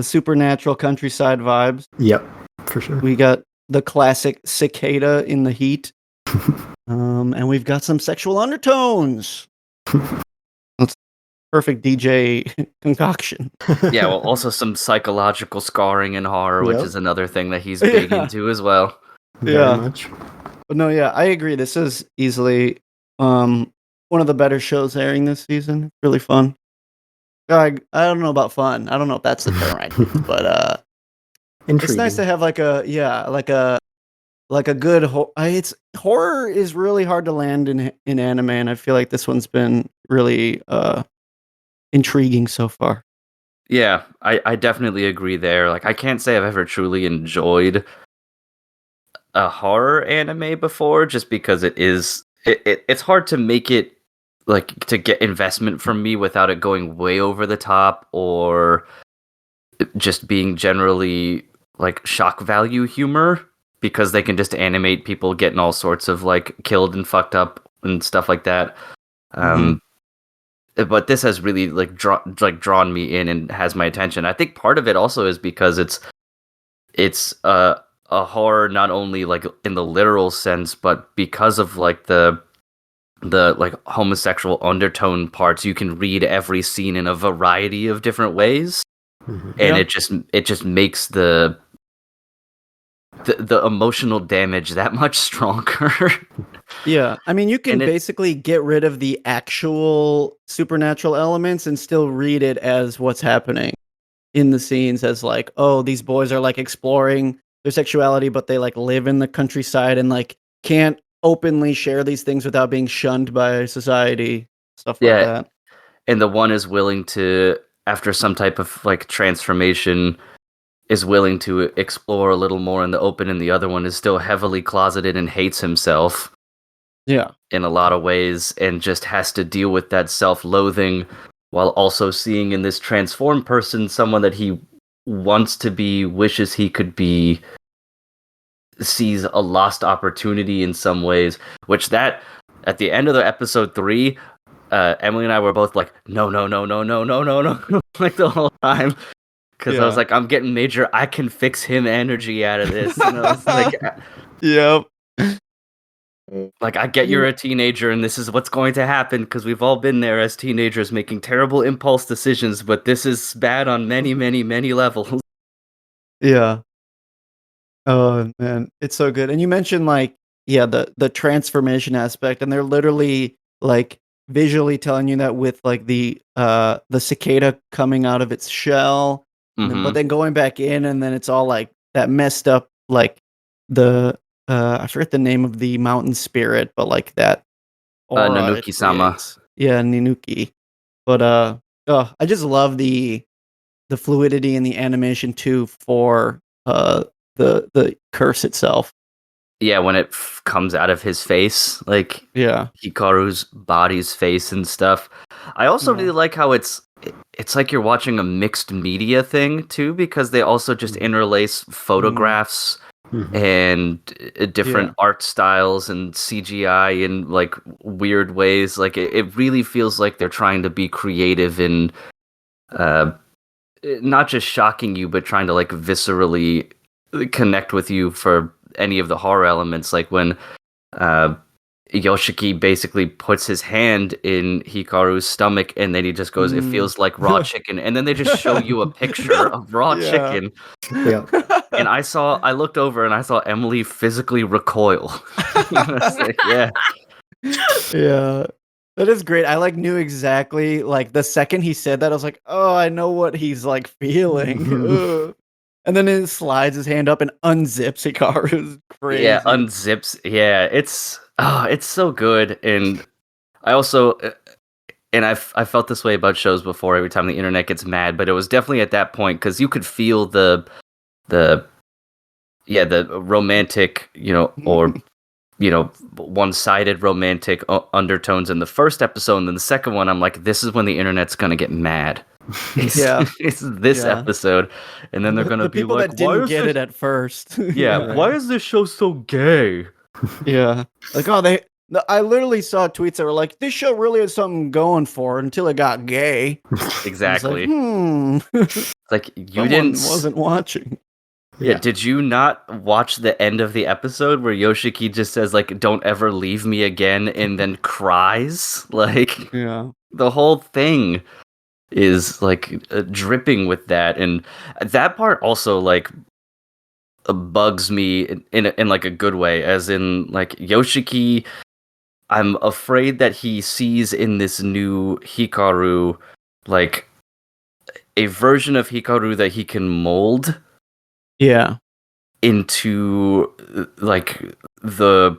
supernatural countryside vibes. Yep, for sure. We got the classic cicada in the heat, and we've got some sexual undertones. That's perfect DJ concoction. Yeah, well, also some psychological scarring and horror, which Yep. is another thing that he's big into as well. Very much. But no, yeah, I agree. This is easily one of the better shows airing this season. Really fun. I don't know about fun. I don't know if that's the term I use, but Intriguing. it's nice to have like a good it's horror is really hard to land in anime, and I feel like this one's been really intriguing so far. Yeah, I definitely agree there. Like, I can't say I've ever truly enjoyed a horror anime before, just because it's hard to make it like to get investment from me without it going way over the top or just being generally like shock value humor, because they can just animate people getting all sorts of like killed and fucked up and stuff like that. But this has really like drawn me in and has my attention. I think part of it also is because it's a horror not only like in the literal sense, but because of like the like homosexual undertone parts, you can read every scene in a variety of different ways, and it just makes the emotional damage that much stronger. Yeah, I mean, you can basically get rid of the actual supernatural elements and still read it as what's happening in the scenes, as like, oh, these boys are like exploring their sexuality, but they like live in the countryside and like can't openly share these things without being shunned by society, stuff like that. And the one is willing to, after some type of like transformation, is willing to explore a little more in the open, and the other one is still heavily closeted and hates himself. Yeah. In a lot of ways, and just has to deal with that self-loathing while also seeing in this transformed person someone that he wants to be, wishes he could be, sees a lost opportunity in some ways, which that at the end of the episode 3, Emily and I were both like, no, like the whole time. Because I was like, I'm getting major I can fix him energy out of this. And I was like, yep. Like, I get you're a teenager and this is what's going to happen, because we've all been there as teenagers making terrible impulse decisions, but this is bad on many, many, many levels. Yeah. Oh man, it's so good. And you mentioned like, the transformation aspect, and they're literally like visually telling you that with like the cicada coming out of its shell, but then going back in, and then it's all like that messed up, like the I forget the name of the mountain spirit, but like that aura Nanuki-sama. Yeah, Ninuki. But I just love the fluidity and the animation too for the curse itself. Yeah, when it comes out of his face, like Hikaru's body's face and stuff. I also really like how it's like you're watching a mixed media thing too, because they also just interlace photographs and different art styles and CGI in like weird ways. Like it really feels like they're trying to be creative in not just shocking you, but trying to like viscerally connect with you for any of the horror elements. Like when Yoshiki basically puts his hand in Hikaru's stomach, and then he just goes, it feels like raw chicken. And then they just show you a picture of raw chicken. Yeah. And I looked over and I saw Emily physically recoil. I was like, yeah. Yeah. That is great. I like knew exactly, like the second he said that, I was like, oh, I know what he's like feeling. And then it slides his hand up and unzips Hikaru's. Crazy. Yeah, unzips. Yeah, it's so good. And I also, and I felt this way about shows before. Every time the internet gets mad, but it was definitely at that point, because you could feel the romantic, or one-sided romantic undertones in the first episode, and then the second one, I'm like, this is when the internet's gonna get mad. It's this episode, and then they're gonna be people like, that didn't get it at first. Why is this show so gay? Yeah, like, oh, I literally saw tweets that were like, "This show really had something going for it until it got gay." Exactly. Like you didn't wasn't watching. Yeah, did you not watch the end of the episode where Yoshiki just says like "Don't ever leave me again" and then cries? Like, yeah, the whole thing is like dripping with that, and that part also like bugs me in like a good way, as in like Yoshiki. I'm afraid that he sees in this new Hikaru like a version of Hikaru that he can mold. Yeah. Into like the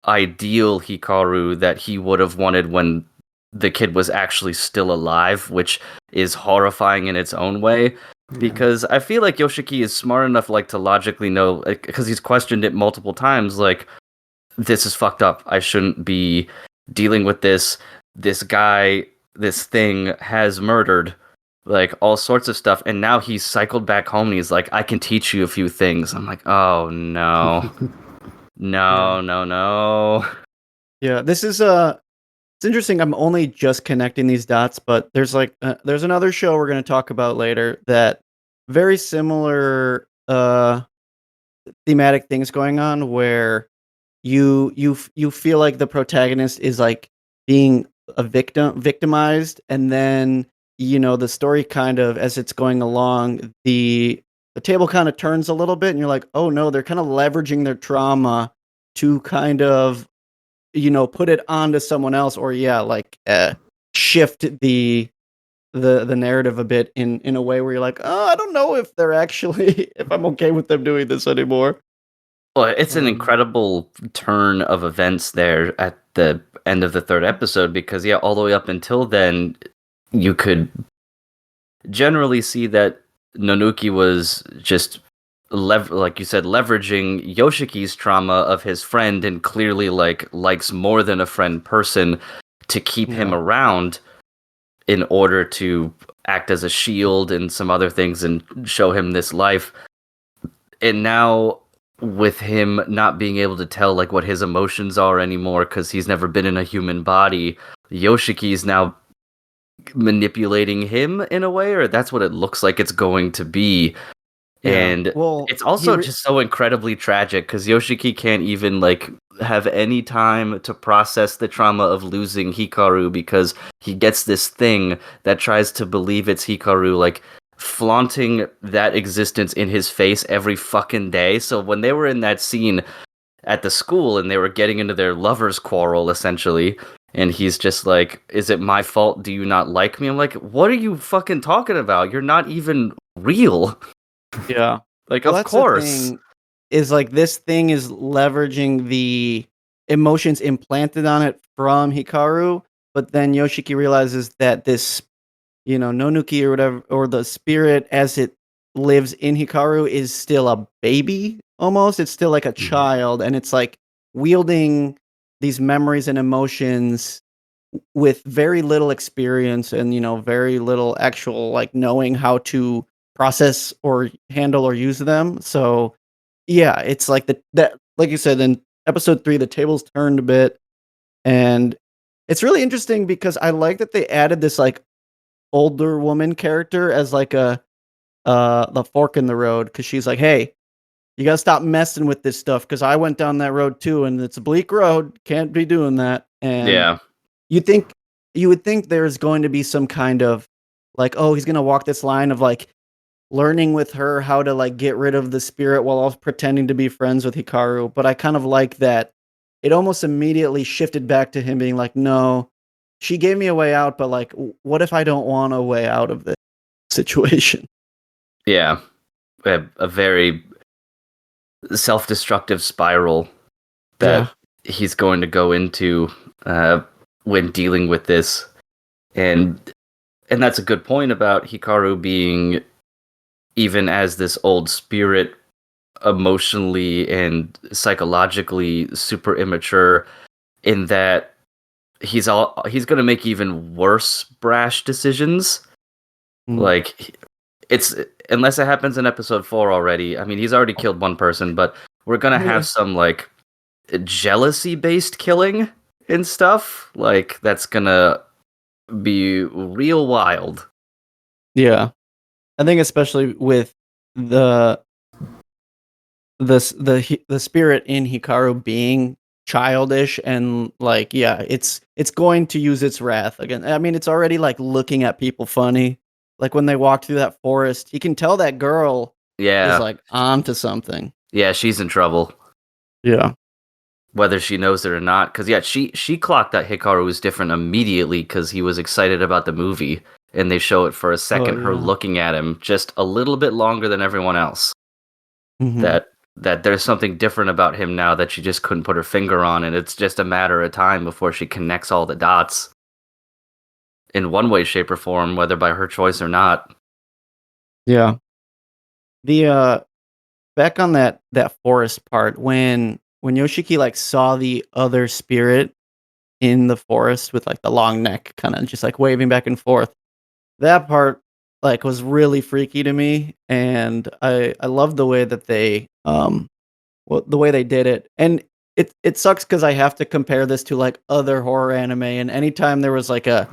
ideal Hikaru that he would have wanted when the kid was actually still alive, which is horrifying in its own way. Because I feel like Yoshiki is smart enough like to logically know, because he's questioned it multiple times, like, this is fucked up. I shouldn't be dealing with this. This guy, this thing has murdered like all sorts of stuff, and now he's cycled back home and he's like, I can teach you a few things. I'm like, oh no. No. Yeah, this is it's interesting. I'm only just connecting these dots, but there's like there's another show we're going to talk about later that very similar thematic things going on, where you feel like the protagonist is like being a victimized, and then the story kind of, as it's going along, the table kind of turns a little bit, and you're like, oh no, they're kind of leveraging their trauma to kind of put it onto someone else, or shift the narrative a bit in a way where you're like, oh, I don't know if they're actually if I'm okay with them doing this anymore. Well, it's an incredible turn of events there at the end of the third episode, because all the way up until then, you could generally see that Nonuki was just like you said, leveraging Yoshiki's trauma of his friend, and clearly likes more than a friend person to keep him around in order to act as a shield and some other things and show him this life. And now, with him not being able to tell like what his emotions are anymore because he's never been in a human body, Yoshiki's now manipulating him in a way, or that's what it looks like it's going to be. And it's also just so incredibly tragic because Yoshiki can't even like have any time to process the trauma of losing Hikaru, because he gets this thing that tries to believe it's Hikaru, like flaunting that existence in his face every fucking day. So when they were in that scene at the school and they were getting into their lovers' quarrel essentially, and he's just like, is it my fault? Do you not like me? I'm like, what are you fucking talking about? You're not even real. Yeah. Like, of course. Is like this thing is leveraging the emotions implanted on it from Hikaru, but then Yoshiki realizes that this, Nonuki or whatever, or the spirit as it lives in Hikaru is still a baby almost. It's still like a child, and it's like wielding these memories and emotions with very little experience and, very little actual like knowing how to process or handle or use them. So yeah, it's like that like you said in episode 3, the tables turned a bit, and it's really interesting because I like that they added this like older woman character as like the fork in the road, because she's like, hey, you gotta stop messing with this stuff, because I went down that road too, and it's a bleak road, can't be doing that. And you would think there's going to be some kind of like, oh, he's gonna walk this line of like learning with her how to like get rid of the spirit while also pretending to be friends with Hikaru. But I kind of like that it almost immediately shifted back to him being like, no, she gave me a way out, but like, what if I don't want a way out of this situation? Yeah. A very self-destructive spiral that he's going to go into when dealing with this. And that's a good point about Hikaru being, even as this old spirit, emotionally and psychologically super immature, in that he's going to make even worse brash decisions. Like, it's, unless it happens in episode 4 already, I mean, he's already killed one person, but we're going to have some like jealousy based killing and stuff, like that's gonna be real wild. Yeah. I think especially with the the spirit in Hikaru being childish and like it's going to use its wrath again. I mean, it's already like looking at people funny. Like when they walk through that forest, you can tell that girl is like onto something. Yeah, she's in trouble. Yeah. Whether she knows it or not, because she clocked that Hikaru was different immediately because he was excited about the movie, and they show it for a second, her looking at him just a little bit longer than everyone else. Mm-hmm. That there's something different about him now that she just couldn't put her finger on, and it's just a matter of time before she connects all the dots in one way, shape, or form, whether by her choice or not. Yeah. The back on that forest part when Yoshiki like saw the other spirit in the forest with like the long neck kind of just like waving back and forth. That part like was really freaky to me, and I love the way that they the way they did it. And it sucks cuz I have to compare this to like other horror anime, and anytime there was like a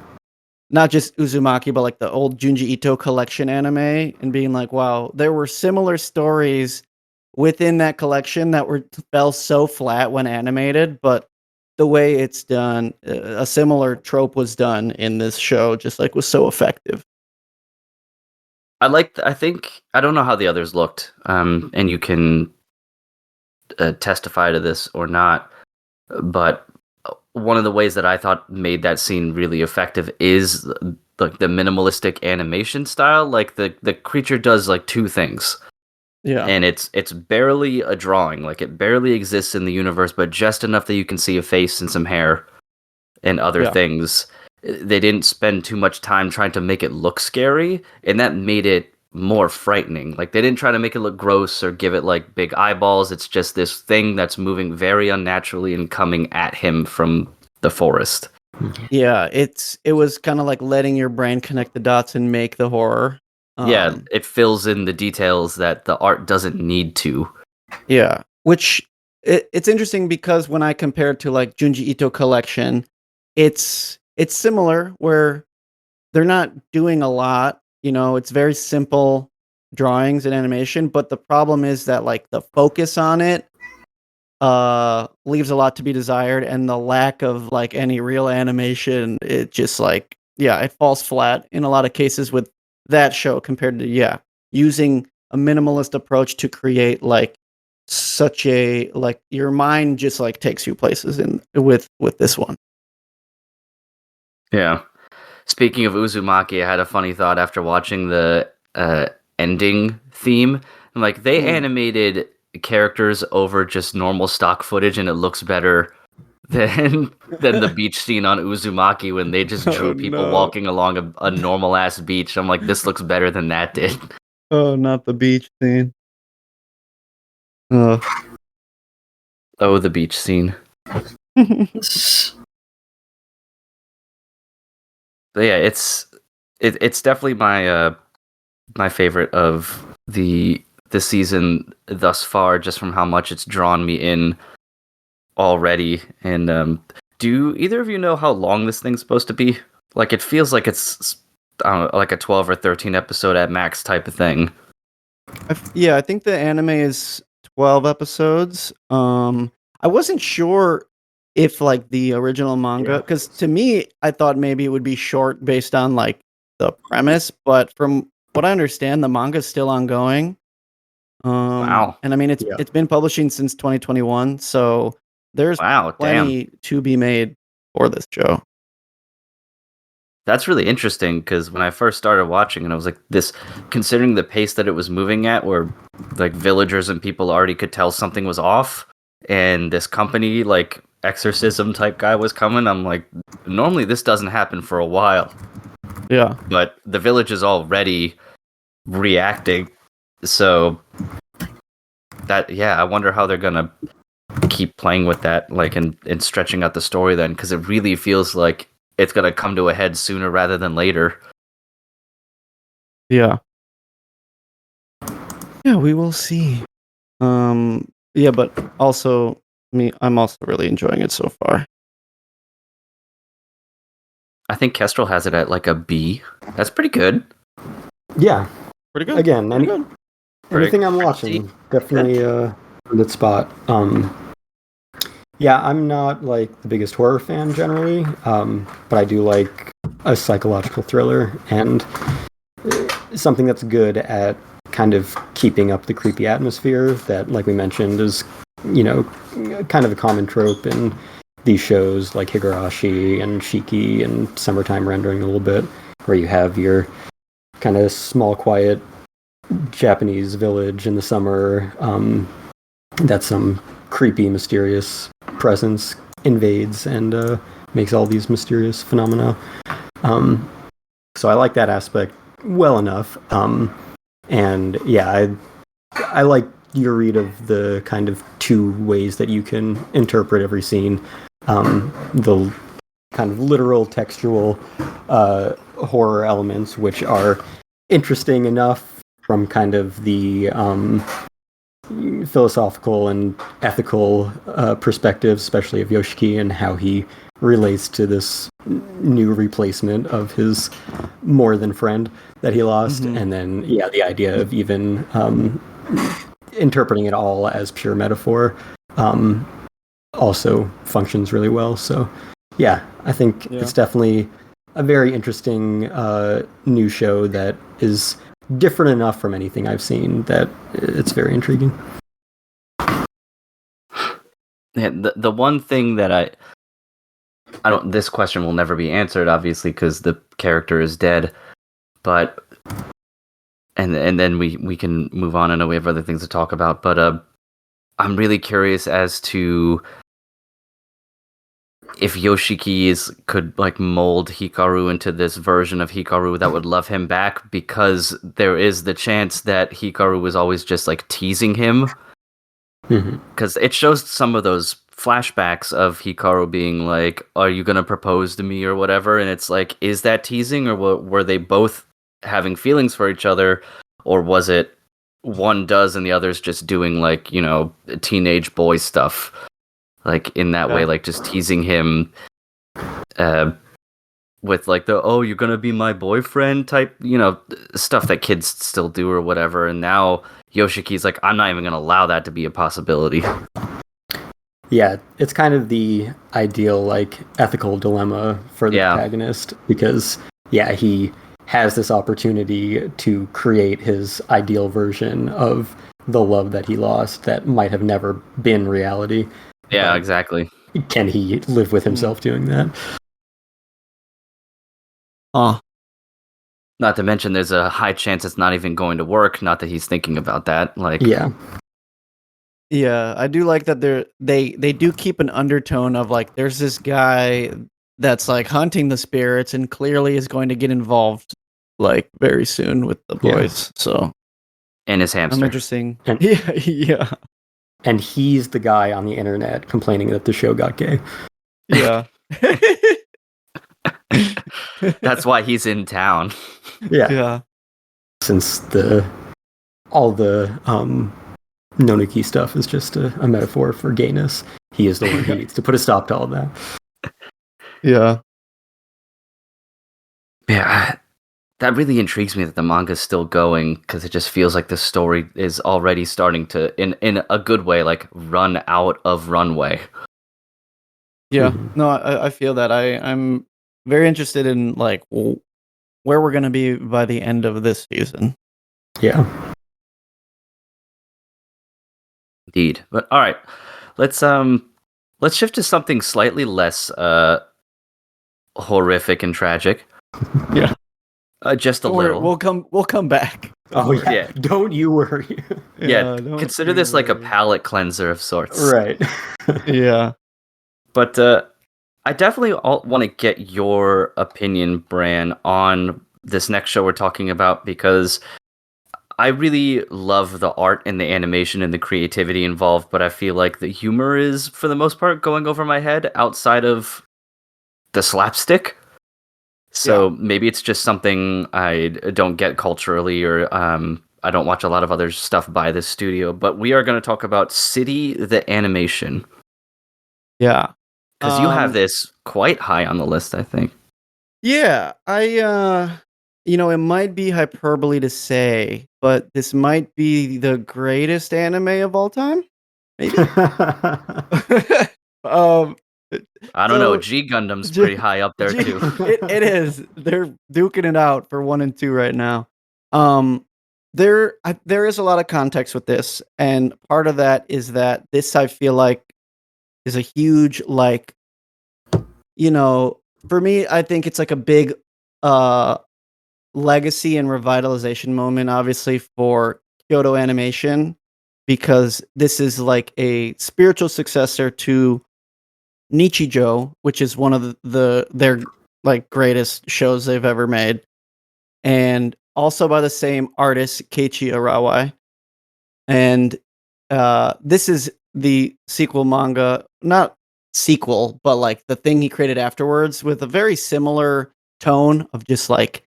not just Uzumaki but like the old Junji Ito collection anime and being like, wow, there were similar stories within that collection that fell so flat when animated, but the way it's done, a similar trope was done in this show, just like was so effective. I think I don't know how the others looked, and you can testify to this or not, but one of the ways that I thought made that scene really effective is like the minimalistic animation style. Like the creature does like two things. Yeah. And it's barely a drawing, like it barely exists in the universe, but just enough that you can see a face and some hair and other things. They didn't spend too much time trying to make it look scary, and that made it more frightening. Like they didn't try to make it look gross or give it like big eyeballs. It's just this thing that's moving very unnaturally and coming at him from the forest. Yeah, it was kind of like letting your brain connect the dots and make the horror. Yeah, it fills in the details that the art doesn't need to. Yeah, which it's interesting because when I compare it to like Junji Ito collection, it's similar where they're not doing a lot. You know, it's very simple drawings and animation, but the problem is that like the focus on it leaves a lot to be desired, and the lack of like any real animation, it just like it falls flat in a lot of cases with that show compared to using a minimalist approach to create like such a like your mind just like takes you places in with this one. Yeah. Speaking of Uzumaki, I had a funny thought after watching the ending theme. Like they animated characters over just normal stock footage, and it looks better than the beach scene on Uzumaki when they just drew people walking along a normal ass beach. I'm like, this looks better than that did. Oh, not the beach scene. Oh, the beach scene. But yeah, it's definitely my my favorite of the season thus far, just from how much it's drawn me in already. And do either of you know how long this thing's supposed to be? Like it feels like it's I don't know, like a 12 or 13 episode at max type of thing. I think the anime is 12 episodes. I wasn't sure if like the original manga, because to me, I thought maybe it would be short based on like the premise, but from what I understand, the manga is still ongoing. Wow. And I mean, it's been publishing since 2021, so there's plenty to be made for this show. That's really interesting because when I first started watching it, I was like, this, considering the pace that it was moving at, where like villagers and people already could tell something was off, and this company, like exorcism type guy was coming, I'm like, normally this doesn't happen for a while. Yeah. But the village is already reacting. So that, I wonder how they're going to keep playing with that, like, and stretching out the story then, because it really feels like it's going to come to a head sooner rather than later. Yeah. Yeah, we will see. But also I'm also really enjoying it so far. I think Kestrel has it at like a B. That's pretty good. Yeah. Pretty good. Again, Pretty good. anything I'm watching, definitely a good spot. Yeah, I'm not like the biggest horror fan generally, but I do like a psychological thriller and something that's good at kind of keeping up the creepy atmosphere that, like we mentioned, is, you know, kind of a common trope in these shows like Higurashi and Shiki and Summertime Rendering a little bit, where you have your kind of small, quiet Japanese village in the summer that some creepy, mysterious presence invades and makes all these mysterious phenomena. So I like that aspect well enough. And yeah, I like your read of the kind of two ways that you can interpret every scene. The kind of literal textual horror elements, which are interesting enough from kind of the philosophical and ethical perspective, especially of Yoshiki and how he relates to this new replacement of his more than friend that he lost. And then, yeah, the idea of even interpreting it all as pure metaphor also functions really well. So, yeah, I think it's definitely a very interesting new show that is different enough from anything I've seen that it's very intriguing. Yeah, the one thing that I don't. This question will never be answered, obviously, because the character is dead. But and then we can move on. I know we have other things to talk about, but I'm really curious as to if Yoshiki could like mold Hikaru into this version of Hikaru that would love him back, because there is the chance that Hikaru was always just like teasing him. Because it shows some of those flashbacks of Hikaru being like, "Are you gonna propose to me?" or whatever, and it's like, is that teasing, or were they both having feelings for each other, or was it one does and the other's just doing like, you know, teenage boy stuff, like in that way, like just teasing him with like the you're gonna be my boyfriend type, you know, stuff that kids still do or whatever. And now Yoshiki's like, I'm not even gonna allow that to be a possibility. Yeah, it's kind of the ideal like ethical dilemma for the protagonist, because he has this opportunity to create his ideal version of the love that he lost that might have never been reality. Yeah, exactly. Can he live with himself doing that? Not to mention there's a high chance it's not even going to work, not that he's thinking about that. Like, yeah, I do like that they do keep an undertone of like, there's this guy that's like hunting the spirits and clearly is going to get involved like very soon with the boys. So, and his hamster. I'm interesting. And, yeah. And he's the guy on the internet complaining that the show got gay. Yeah. That's why he's in town. Yeah. Since all the Nonuki stuff is just a metaphor for gayness, he is the one who needs to put a stop to all that. Yeah. Yeah, that really intrigues me that the manga's still going, because it just feels like the story is already starting to, in a good way, like run out of runway. Yeah, no, I feel that. I'm very interested in like where we're gonna be by the end of this season. Yeah. Indeed. But all right, let's shift to something slightly less horrific and tragic. Yeah. Just a little. We'll come back. Oh yeah. Don't you worry. Consider this like a palate cleanser of sorts. Right. Yeah. But I definitely want to get your opinion, Bran, on this next show we're talking about, because I really love the art and the animation and the creativity involved, but I feel like the humor is, for the most part, going over my head outside of the slapstick. So maybe it's just something I don't get culturally, or I don't watch a lot of other stuff by this studio. But we are going to talk about City the Animation. Yeah. Because you have this quite high on the list, I think. Yeah, it might be hyperbole to say, but this might be the greatest anime of all time, maybe? Um, I don't know. so G Gundam's G pretty high up there G too. it is. They're duking it out for 1 and 2 right now. Um, there is a lot of context with this, and part of that is that this, I feel like, is a huge, like, for me, I think it's like a big, uh legacy and revitalization moment, obviously, for Kyoto Animation, because this is like a spiritual successor to Nichijou, which is one of their like greatest shows they've ever made, and also by the same artist, Keiichi Arawai. And this is the sequel manga, not sequel, but like the thing he created afterwards, with a very similar tone of just like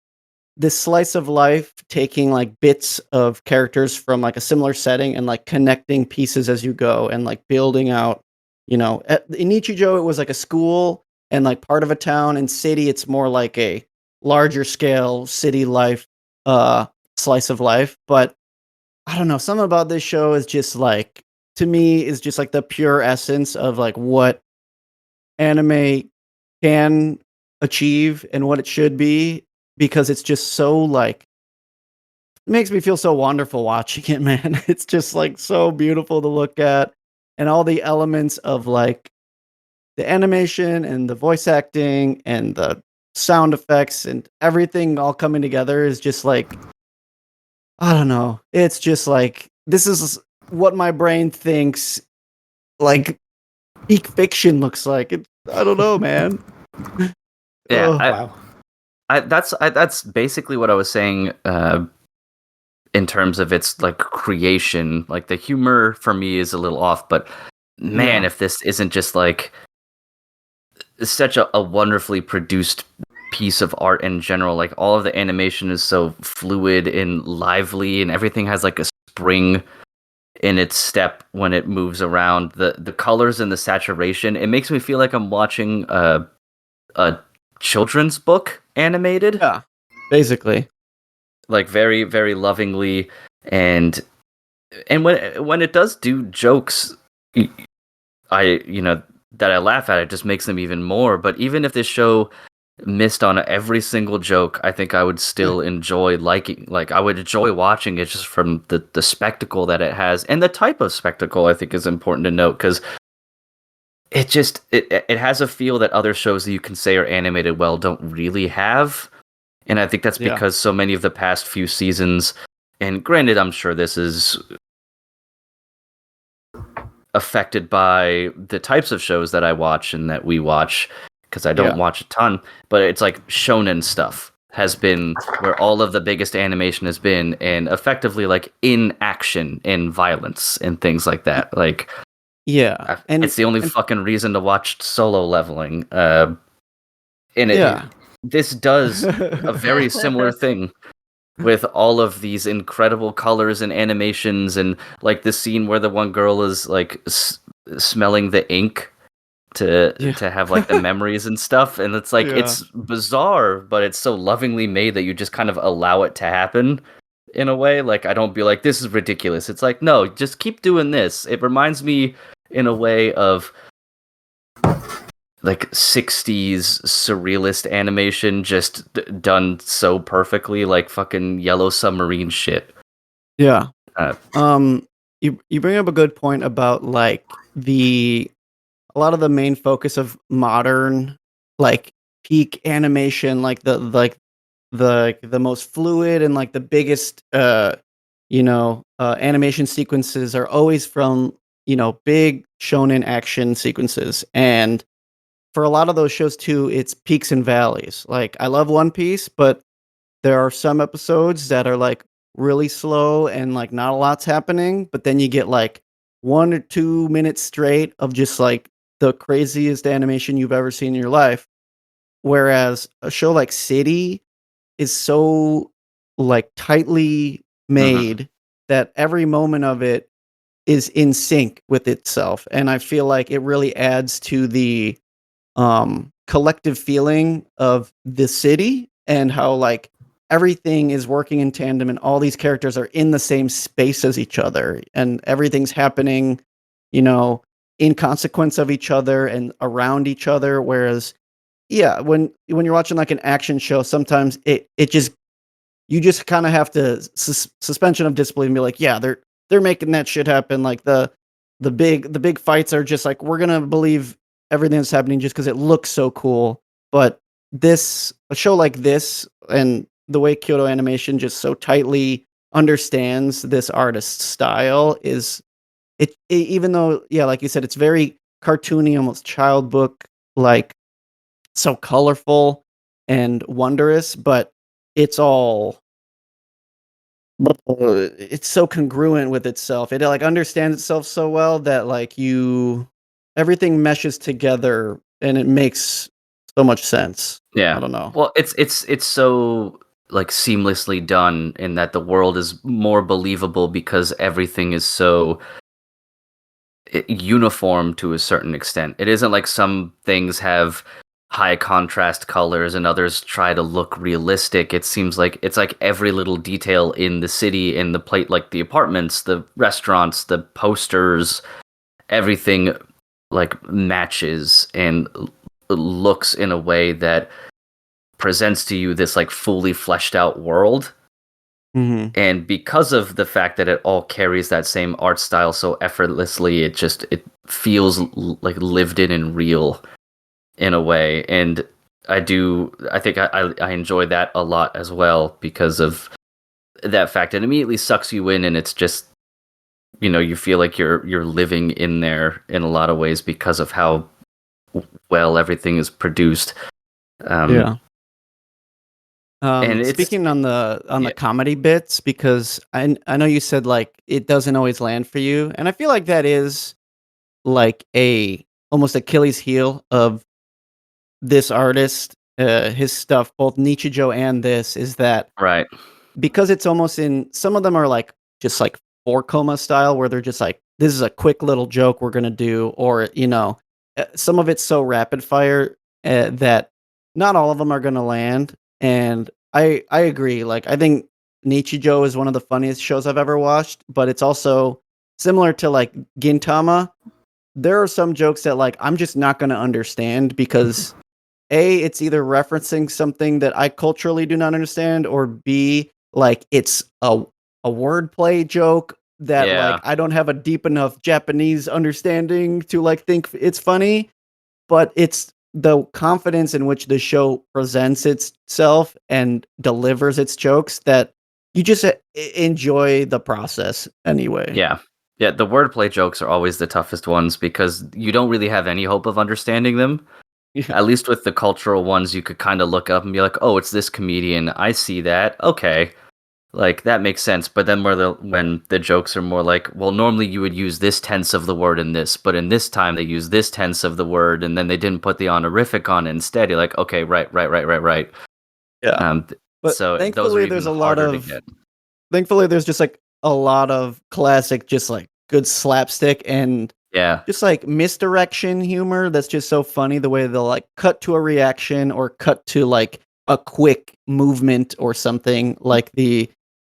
this slice of life, taking like bits of characters from like a similar setting and like connecting pieces as you go and like building out, in Nichijou it was like a school and like part of a town. And city, it's more like a larger scale city life, slice of life. But I don't know, something about this show is just like, to me, is just like the pure essence of like what anime can achieve and what it should be, because it's just so like, it makes me feel so wonderful watching it, man. It's just like so beautiful to look at, and all the elements of like the animation and the voice acting and the sound effects and everything all coming together is just like, I don't know. It's just like, this is what my brain thinks like peak fiction looks like. I don't know, man. Yeah, Ugh. Wow. that's basically what I was saying. In terms of its like creation, like the humor for me is a little off, but man, Yeah. if this isn't just like such a wonderfully produced piece of art in general, like all of the animation is so fluid and lively, and everything has like a spring in its step when it moves around. The colors and the saturation, it makes me feel like I'm watching a children's book animated. Yeah. Basically. Like very very lovingly, and when it does do jokes, that I laugh at, it just makes them even more. But even if this show missed on every single joke, I think I would still enjoy I would enjoy watching it, just from the spectacle that it has, and the type of spectacle I think is important to note, because it has a feel that other shows that you can say are animated well don't really have. And I think that's Yeah. because so many of the past few seasons, and granted, I'm sure this is affected by the types of shows that I watch and that we watch, because I don't watch a ton, but it's like shonen stuff has been where all of the biggest animation has been, and effectively like in action and violence and things like that. Like, Yeah. And it's the only fucking reason to watch Solo Leveling. This does a very similar thing with all of these incredible colors and animations, and like the scene where the one girl is like smelling the ink to have like the memories and stuff, and it's like it's bizarre, but it's so lovingly made that you just kind of allow it to happen in a way. Like, I don't be like, this is ridiculous. It's like, no, just keep doing this. It reminds me in a way of like 60s surrealist animation, just done so perfectly, like fucking Yellow Submarine shit. Yeah. Uh, You bring up a good point about like a lot of the main focus of modern like peak animation, like the most fluid and like the biggest animation sequences are always from big shonen action sequences. And for a lot of those shows too, it's peaks and valleys. Like, I love One Piece, but there are some episodes that are like really slow and like not a lot's happening, but then you get like 1 or 2 minutes straight of just like the craziest animation you've ever seen in your life. Whereas a show like City is so like tightly made that every moment of it is in sync with itself. And I feel like it really adds to the collective feeling of the city and how like everything is working in tandem and all these characters are in the same space as each other and everything's happening, in consequence of each other and around each other. Whereas, yeah, when you're watching like an action show, sometimes you just kind of have to suspension of disbelief and be like, yeah, they're making that shit happen. Like the big fights are just like, we're gonna believe everything that's happening just because it looks so cool. But a show like this and the way Kyoto Animation just so tightly understands this artist's style is even though, yeah, like you said, it's very cartoony, almost child book, like so colorful and wondrous, but it's all it's so congruent with itself. It like understands itself so well that like everything meshes together and it makes so much sense. Yeah. I don't know. Well, it's so like seamlessly done in that the world is more believable because everything is so uniform to a certain extent. It isn't like some things have high contrast colors and others try to look realistic. It seems like it's like every little detail in the city, in the plate, like the apartments, the restaurants, the posters, everything like matches and looks in a way that presents to you this like fully fleshed out world. Mm-hmm. And because of the fact that it all carries that same art style so effortlessly, it feels like lived in and real in a way. And I think I enjoy that a lot as well because of that fact. It immediately sucks you in, and it's just, you feel like you're living in there in a lot of ways because of how well everything is produced. Yeah. And speaking on the comedy bits, because I know you said like it doesn't always land for you, and I feel like that is like almost Achilles heel of this artist, his stuff, both Nichijou and this, is that right, because it's almost in some of them are like just like 4 coma style where they're just like, this is a quick little joke we're gonna do, or some of it's so rapid fire that not all of them are gonna land. And I agree. Like, I think Nichijou is one of the funniest shows I've ever watched, but it's also similar to like Gintama. There are some jokes that like I'm just not going to understand because A, it's either referencing something that I culturally do not understand, or B, like it's a wordplay joke that like I don't have a deep enough Japanese understanding to like think it's funny, but it's the confidence in which the show presents itself and delivers its jokes that you just enjoy the process anyway. Yeah. Yeah, the wordplay jokes are always the toughest ones because you don't really have any hope of understanding them. Yeah. At least with the cultural ones, you could kind of look up and be like, oh, it's this comedian. I see that. Okay. Like, that makes sense. But then when the jokes are more like, well, normally you would use this tense of the word in this, but in this time they use this tense of the word, and then they didn't put the honorific on it instead. You're like, okay, right. Yeah. But so thankfully there's thankfully there's just like a lot of classic, just like good slapstick and just like misdirection humor that's just so funny, the way they'll like cut to a reaction or cut to like a quick movement or something. Like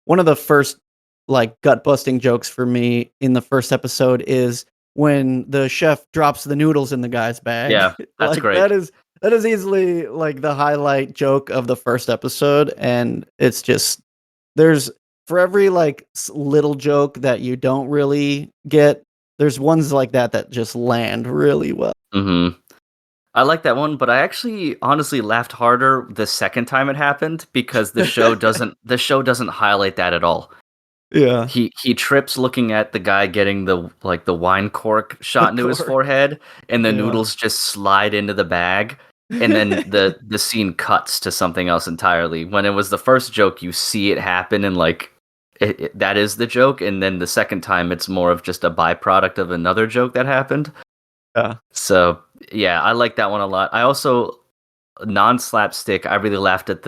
one of the first like gut busting jokes for me in the first episode is when the chef drops the noodles in the guy's bag. Yeah, that's like, great. That is easily like the highlight joke of the first episode, and it's just for every like little joke that you don't really get, there's ones like that just land really well. Mm-hmm. I like that one, but I actually honestly laughed harder the second time it happened because the show doesn't highlight that at all. Yeah. He trips looking at the guy getting the wine cork shot into his forehead, and the noodles just slide into the bag, and then the scene cuts to something else entirely. When it was the first joke, you see it happen, and like that is the joke, and then the second time it's more of just a byproduct of another joke that happened. Yeah. So yeah, I like that one a lot. I also non-slapstick. I really laughed at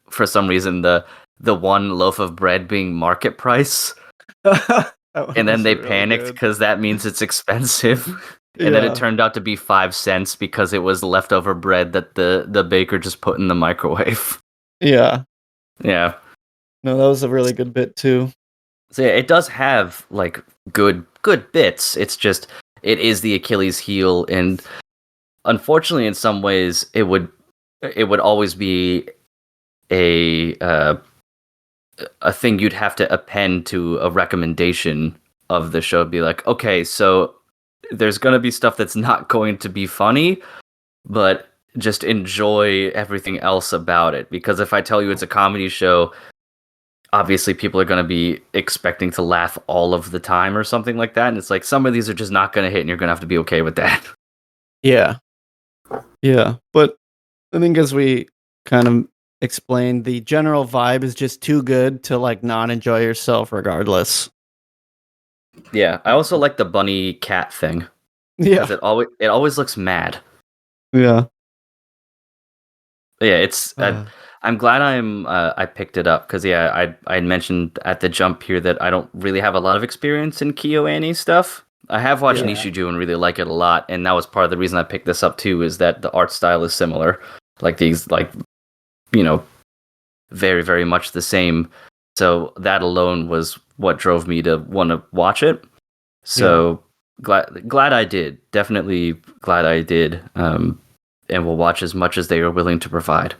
for some reason the one loaf of bread being market price, and then they panicked because that means it's expensive. And then it turned out to be 5 cents because it was leftover bread that the baker just put in the microwave. Yeah. Yeah. No, that was a really good bit too. So yeah, it does have like good bits. It's just it is the Achilles heel, and unfortunately, in some ways, it would always be a thing you'd have to append to a recommendation of the show. Be like, okay, so there's gonna be stuff that's not going to be funny, but just enjoy everything else about it. Because if I tell you it's a comedy show, obviously people are going to be expecting to laugh all of the time or something like that. And it's like some of these are just not going to hit and you're going to have to be okay with that. Yeah. Yeah. But I think as we kind of explained, the general vibe is just too good to like not enjoy yourself regardless. Yeah. I also like the bunny cat thing. Yeah. It always looks mad. Yeah. But yeah, it's I'm glad I picked it up because I had mentioned at the jump here that I don't really have a lot of experience in KyoAni stuff. I have watched Nishiju and really like it a lot, and that was part of the reason I picked this up too. Is that the art style is similar, very very much the same. So that alone was what drove me to want to watch it. So glad I did. Definitely glad I did. And will watch as much as they are willing to provide.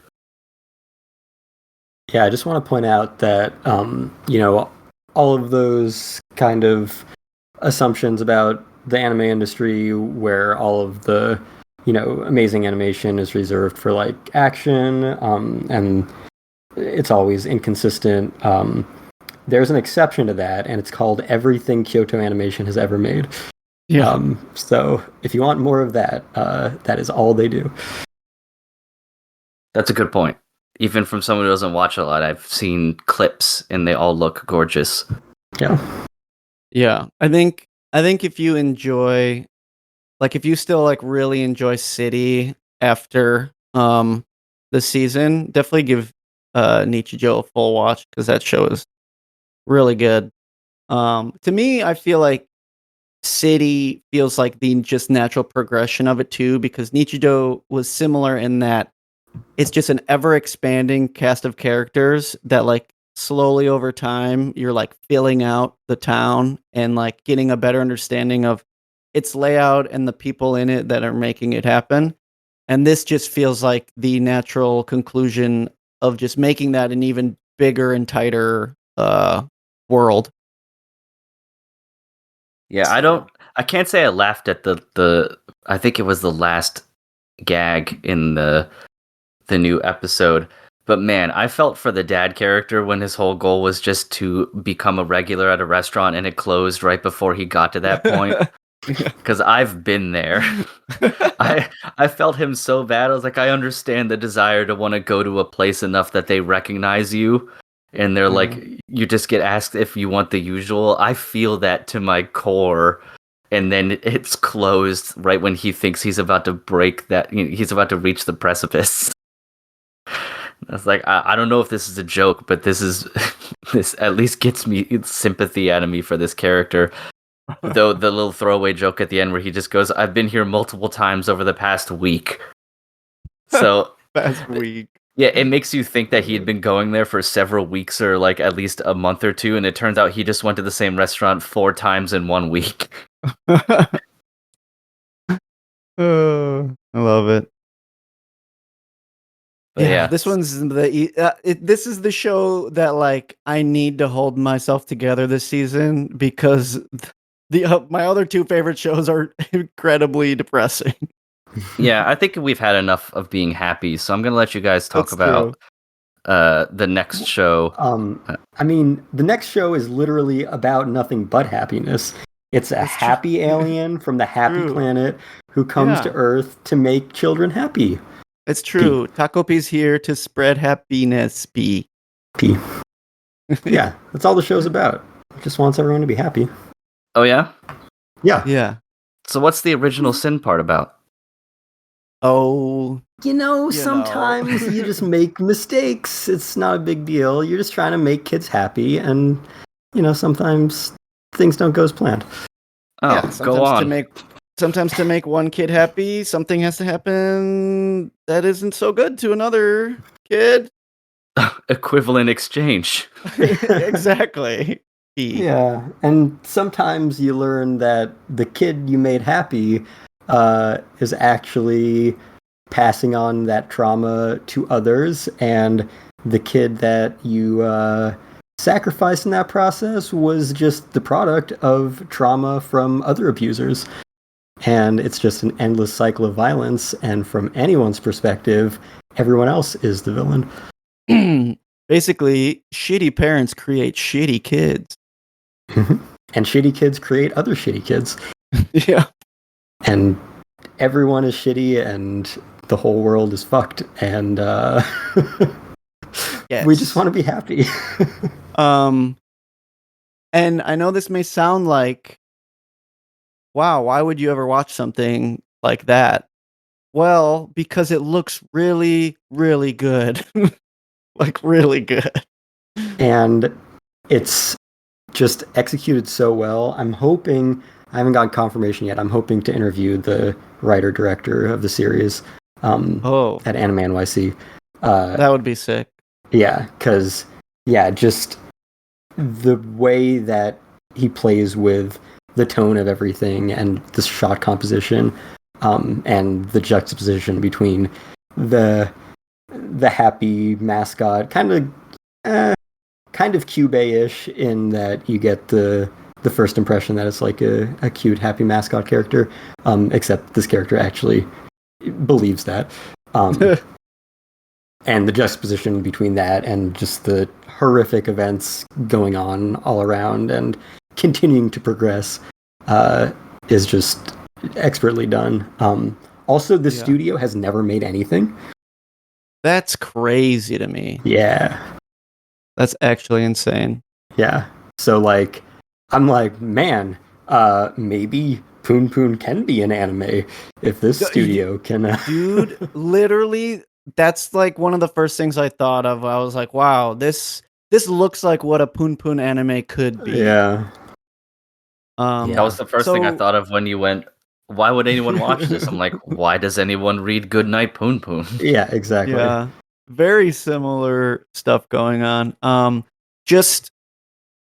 Yeah, I just want to point out that, all of those kind of assumptions about the anime industry where all of the, amazing animation is reserved for, like, action, and it's always inconsistent. There's an exception to that, and it's called everything Kyoto Animation has ever made. Yeah. So if you want more of that, that is all they do. That's a good point. Even from someone who doesn't watch a lot, I've seen clips and they all look gorgeous. Yeah. Yeah. I think if you enjoy, like if you still like really enjoy City after the season, definitely give Nichijou a full watch because that show is really good. To me, I feel like City feels like the just natural progression of it too, because Nichijou was similar in that it's just an ever expanding cast of characters that like slowly over time you're like filling out the town and like getting a better understanding of its layout and the people in it that are making it happen. And this just feels like the natural conclusion of just making that an even bigger and tighter world. Yeah, I can't say I laughed at the I think it was the last gag in the new episode, but man, I felt for the dad character when his whole goal was just to become a regular at a restaurant and it closed right before he got to that point. Because I've been there. I felt him so bad. I was like, I understand the desire to want to go to a place enough that they recognize you. And they're like, you just get asked if you want the usual. I feel that to my core. And then it's closed right when he thinks he's about to break that. He's about to reach the precipice. I was like, I don't know if this is a joke, but this at least gets me sympathy out of me for this character. Though the little throwaway joke at the end where he just goes, I've been here multiple times over the past week. So past week. Yeah, it makes you think that he had been going there for several weeks or like at least a month or two, and it turns out he just went to the same restaurant 4 times in 1 week. I love it. But yeah, this one's this is the show that like I need to hold myself together this season because my other 2 favorite shows are incredibly depressing. Yeah, I think we've had enough of being happy, so I'm gonna let you guys talk about the next show. I mean, the next show is literally about nothing but happiness. It's a happy alien from the happy planet who comes to Earth to make children happy. It's true. Takopi's here to spread happiness. P. Yeah, that's all the show's about. It just wants everyone to be happy. Oh yeah? Yeah. So what's the original sin part about? Oh, sometimes you just make mistakes. It's not a big deal. You're just trying to make kids happy, and sometimes things don't go as planned. Oh, go on. sometimes to make one kid happy, something has to happen that isn't so good to another kid. Equivalent exchange. Exactly. Yeah, and sometimes you learn that the kid you made happy is actually passing on that trauma to others, and the kid that you sacrificed in that process was just the product of trauma from other abusers. And it's just an endless cycle of violence, and from anyone's perspective, everyone else is the villain. Basically, shitty parents create shitty kids. And shitty kids create other shitty kids. Yeah. And everyone is shitty, and the whole world is fucked, and Yes. we just want to be happy. And I know this may sound like, wow, why would you ever watch something like that? Well, because it looks really, really good. Like, really good. And it's just executed so well. I'm hoping, I haven't gotten confirmation yet, I'm hoping to interview the writer-director of the series at Anime NYC. That would be sick. Yeah, because, just the way that he plays with the tone of everything and the shot composition, and the juxtaposition between the happy mascot, kind of Cube-ish in that you get the first impression that it's like a cute, happy mascot character, except this character actually believes that. And the juxtaposition between that and just the horrific events going on all around and continuing to progress is just expertly done. Also, the studio has never made anything. That's crazy to me. Yeah. That's actually insane. Yeah. So, like, I'm like, man, maybe Poon Poon can be an anime if this studio can. Dude, literally, that's like one of the first things I thought of. I was like, wow, this looks like what a Poon Poon anime could be. Yeah. That was the first thing I thought of when you went, why would anyone watch this? I'm like, why does anyone read Goodnight Poon Poon? Yeah, exactly. Yeah. Very similar stuff going on.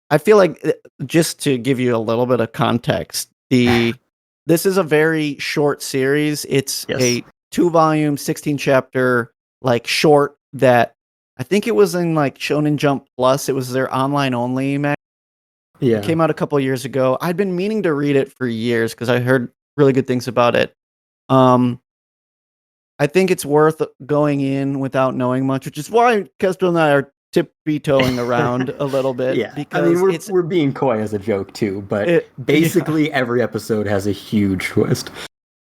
I feel like, just to give you a little bit of context, this is a very short series. It's a 2-volume, 16-chapter, like, short that I think it was in like Shonen Jump Plus. It was their online only mag. Yeah. It came out a couple years ago. I'd been meaning to read it for years because I heard really good things about it. I think it's worth going in without knowing much, which is why Kestrel and I are tippy-toeing around a little bit. Yeah, because I mean, we're being coy as a joke too, but basically every episode has a huge twist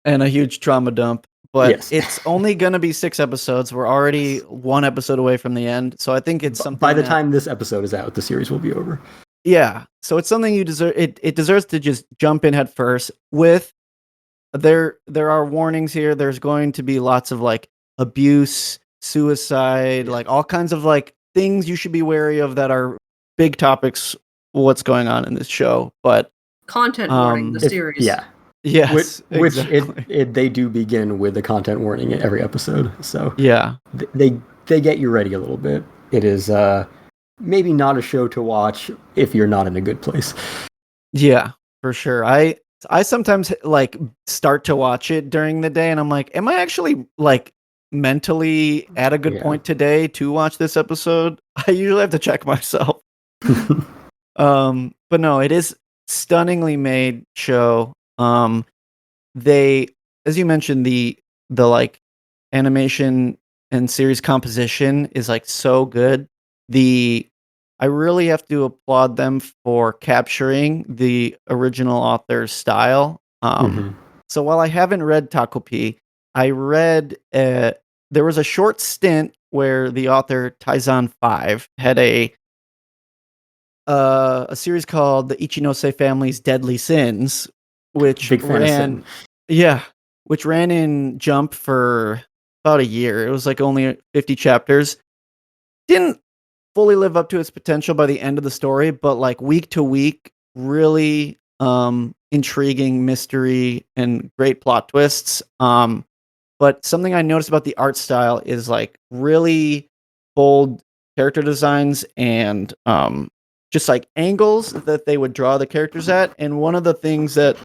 and a huge trauma dump. But it's only going to be 6 episodes. We're already 1 episode away from the end, so I think it's something. By the time this episode is out, the series will be over. Yeah, so it's something you deserve. It deserves to just jump in head first. With there are warnings here. There's going to be lots of like abuse, suicide, like all kinds of like things you should be wary of that are big topics. What's going on in this show? But content warning, the series. Yes, which exactly. they do begin with a content warning in every episode. So they get you ready a little bit. It is maybe not a show to watch if you're not in a good place. Yeah, for sure. I sometimes like start to watch it during the day and I'm like, am I actually like mentally at a good point today to watch this episode? I usually have to check myself. But no, it is stunningly made show. They, as you mentioned, the like animation and series composition is like so good. I really have to applaud them for capturing the original author's style. So while I haven't read Takopi, I read there was a short stint where the author Taizan 5 had a series called The Ichinose Family's Deadly Sins, which ran in Jump for about a year. It was like only 50 chapters. Didn't fully live up to its potential by the end of the story, but like week to week really intriguing mystery and great plot twists. But something I noticed about the art style is like really bold character designs and just like angles that they would draw the characters at. And one of the things that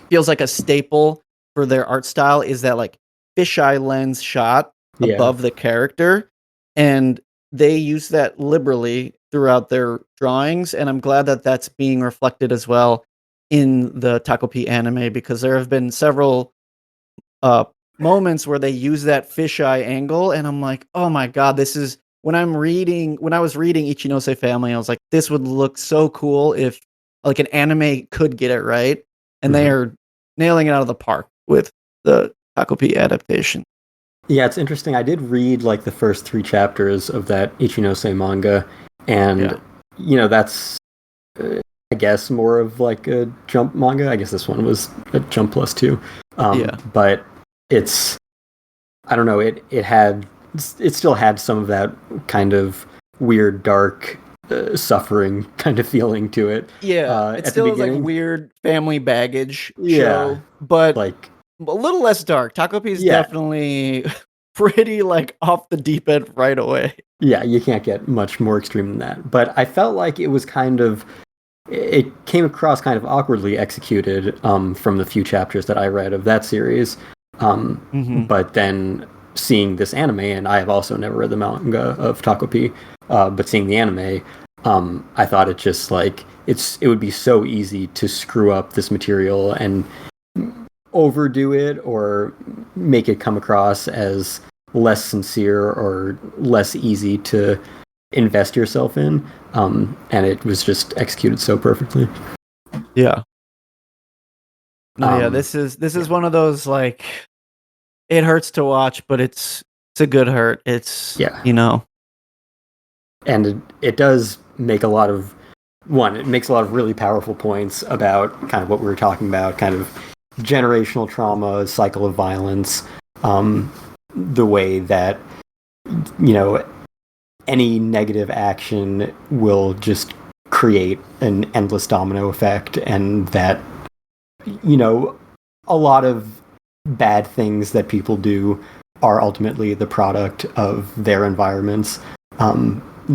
feels like a staple for their art style is that like fisheye lens shot above the character, and they use that liberally throughout their drawings, and I'm glad that that's being reflected as well in the Takopi anime, because there have been several moments where they use that fisheye angle, and I'm like, oh my god, this is when I was reading Ichinose Family, I was like, this would look so cool if like an anime could get it right, and they are nailing it out of the park with the Takopi adaptation. Yeah, it's interesting. I did read like the first 3 chapters of that Ichinose manga, and that's I guess more of like a Jump manga. I guess this one was a Jump Plus 2. But it's, I don't know, it still had some of that kind of weird, dark, suffering kind of feeling to it. Yeah, it still is like weird family baggage show, but like a little less dark. Takopi is definitely pretty like off the deep end right away. Yeah, you can't get much more extreme than that. But I felt like it was it came across kind of awkwardly executed from the few chapters that I read of that series. But then seeing this anime, and I have also never read the manga of Takopi, but seeing the anime, I thought it just like it would be so easy to screw up this material and overdo it or make it come across as less sincere or less easy to invest yourself in, and it was just executed so perfectly. Yeah. This is one of those like, it hurts to watch, but it's a good hurt. It's and it does make it makes a lot of really powerful points about kind of what we were talking about, kind of generational trauma, cycle of violence, the way that any negative action will just create an endless domino effect, and that a lot of bad things that people do are ultimately the product of their environments.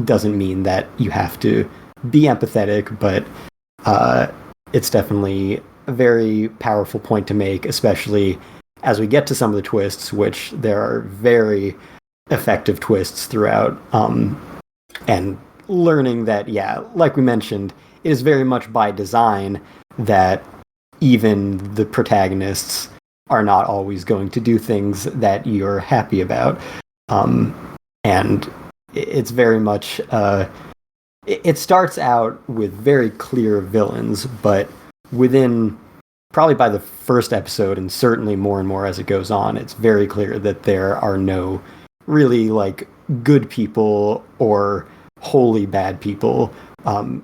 Doesn't mean that you have to be empathetic, but it's definitely a very powerful point to make, especially as we get to some of the twists, which there are very effective twists throughout, and learning that, like we mentioned, it is very much by design that even the protagonists are not always going to do things that you're happy about. And it's very much, it starts out with very clear villains, but within probably by the first episode, and certainly more and more as it goes on, it's very clear that there are no really like good people or wholly bad people.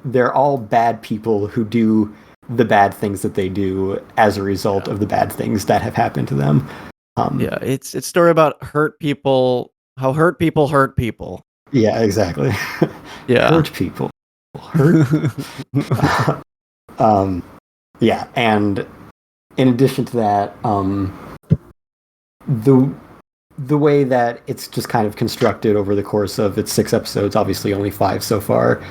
They're all bad people who do the bad things that they do as a result of the bad things that have happened to them. It's a story about hurt people, how hurt people hurt people. Yeah, exactly. Hurt people. And in addition to that, the way that it's just kind of constructed over the course of its 6 episodes, obviously only 5 so far,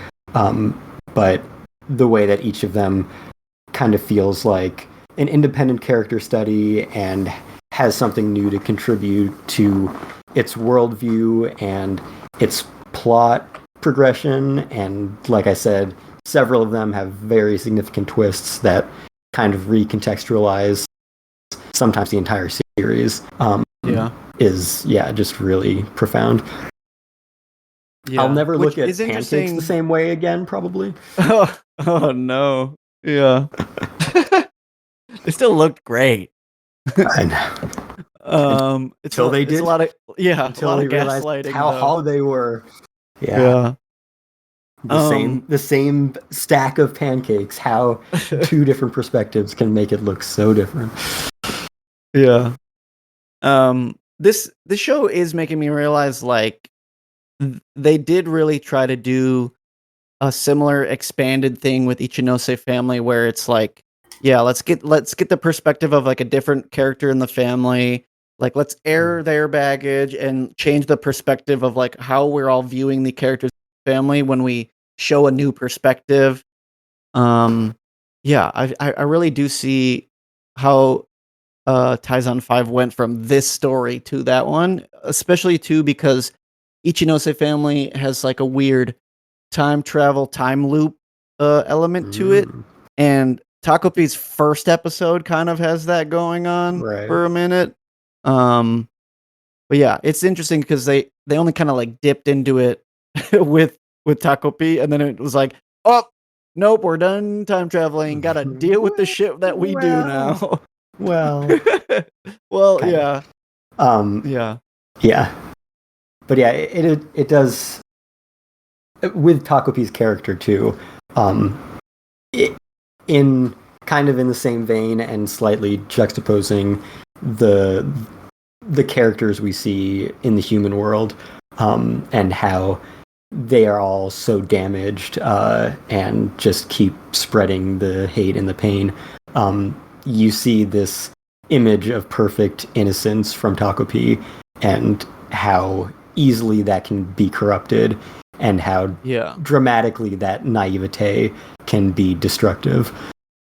but the way that each of them kind of feels like an independent character study and has something new to contribute to its worldview and its plot progression. And like I said, several of them have very significant twists that kind of recontextualize sometimes the entire series. Is just really profound. I'll never look at pancakes the same way again, probably. Oh no. Yeah. They still looked great. I know. Until they did. A lot of until they realized how hollow they were. Yeah. The same stack of pancakes, how 2 different perspectives can make it look so different. Yeah. This show is making me realize like they did really try to do a similar expanded thing with Ichinose Family, where it's like yeah, let's get the perspective of like a different character in the family. Like, let's air their baggage and change the perspective of like how we're all viewing the characters in the family when we show a new perspective. Yeah, I really do see how Taizan 5 went from this story to that one, especially too because Ichinose family has like a weird time travel, time loop element to it. And Takopi's first episode kind of has that going on for a minute. But yeah, it's interesting because they only kind of like dipped into it with Takopi, and then it was like, oh nope, we're done time traveling. Gotta deal with the shit that we do now. Well, well, kinda. Yeah. Yeah. But yeah, it does with Takopi's character too. In kind of in the same vein and slightly juxtaposing the characters we see in the human world, and how they are all so damaged and just keep spreading the hate and the pain. You see this image of perfect innocence from Takopi and how easily that can be corrupted and how dramatically that naivete can be destructive.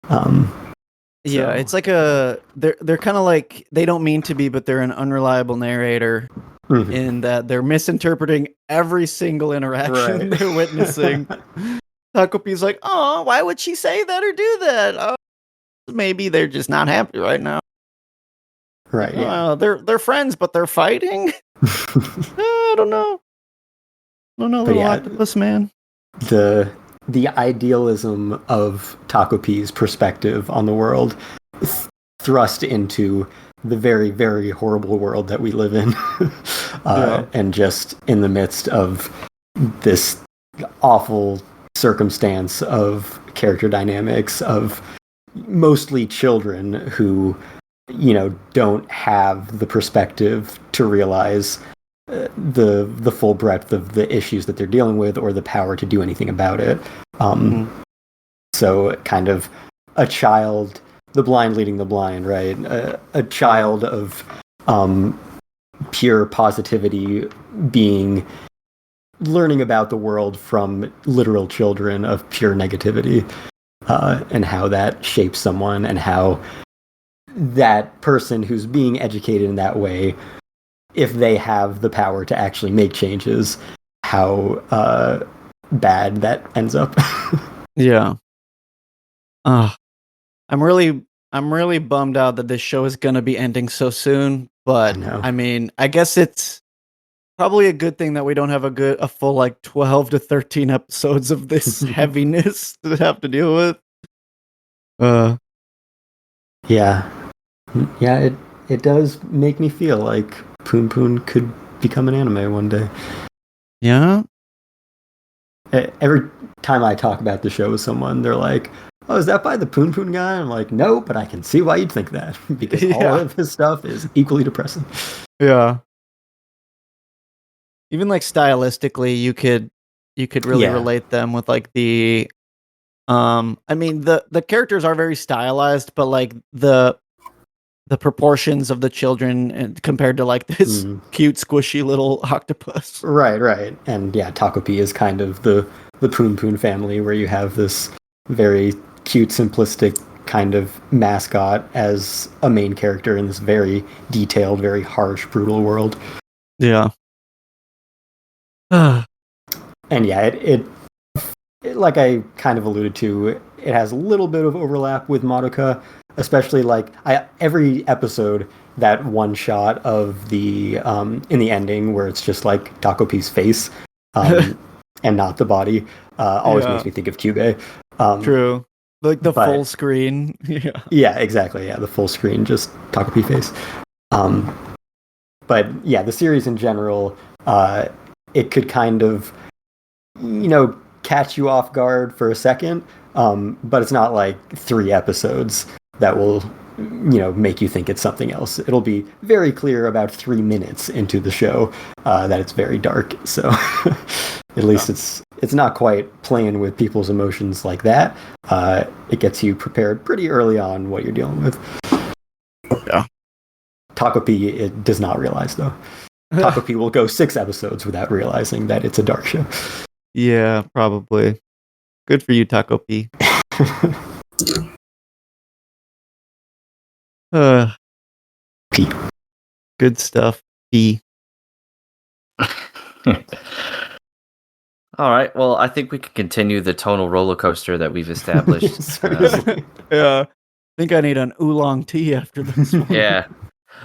Yeah, it's like they're kind of like, they don't mean to be, but they're an unreliable narrator in that they're misinterpreting every single interaction they're witnessing. Takopi's like, oh, why would she say that or do that? Oh, maybe they're just not happy right now. Right. Yeah. They're friends, but they're fighting. I don't know. I don't know, little octopus man. The idealism of Takopi's perspective on the world thrust into the very, very horrible world that we live in. And just in the midst of this awful circumstance of character dynamics of mostly children who, don't have the perspective to realize the full breadth of the issues that they're dealing with or the power to do anything about it. So kind of a child, the blind leading the blind, right? A child of pure positivity learning about the world from literal children of pure negativity, and how that shapes someone and how that person who's being educated in that way, if they have the power to actually make changes, how bad that ends up. Yeah. I'm really bummed out that this show is gonna be ending so soon. But I mean, I guess it's probably a good thing that we don't have a full like 12 to 13 episodes of this heaviness to have to deal with. Yeah. It does make me feel like Poon Poon could become an anime one day. Yeah. Every time I talk about the show with someone, they're like, "Oh, is that by the Poon Poon guy?" I'm like, "No, but I can see why you'd think that because all of his stuff is equally depressing." Yeah. Even like stylistically, you could really relate them with like the I mean the characters are very stylized, but like the proportions of the children and compared to like this cute squishy little octopus. Right. And yeah, Takopi is kind of the Poon Poon family where you have this very cute, simplistic kind of mascot as a main character in this very detailed, very harsh, brutal world. Yeah. And yeah, it like I kind of alluded to, it has a little bit of overlap with Madoka, especially like every episode, that one shot of the in the ending where it's just like Takopi's face and not the body always makes me think of Kyubey. True. Like the full screen. Yeah, exactly. Yeah, the full screen, just Takopi face. But yeah, the series in general, it could kind of, catch you off guard for a second, but it's not like 3 episodes that will make you think it's something else. It'll be very clear about 3 minutes into the show that it's very dark. So at least it's not quite playing with people's emotions like that. It gets you prepared pretty early on what you're dealing with. Yeah. Takopi, it does not realize, though. Takopi will go 6 episodes without realizing that it's a dark show. Yeah, probably. Good for you, Takopi. P. Good stuff. P. All right. Well, I think we can continue the tonal roller coaster that we've established. Yeah. I think I need an oolong tea after this one. Yeah.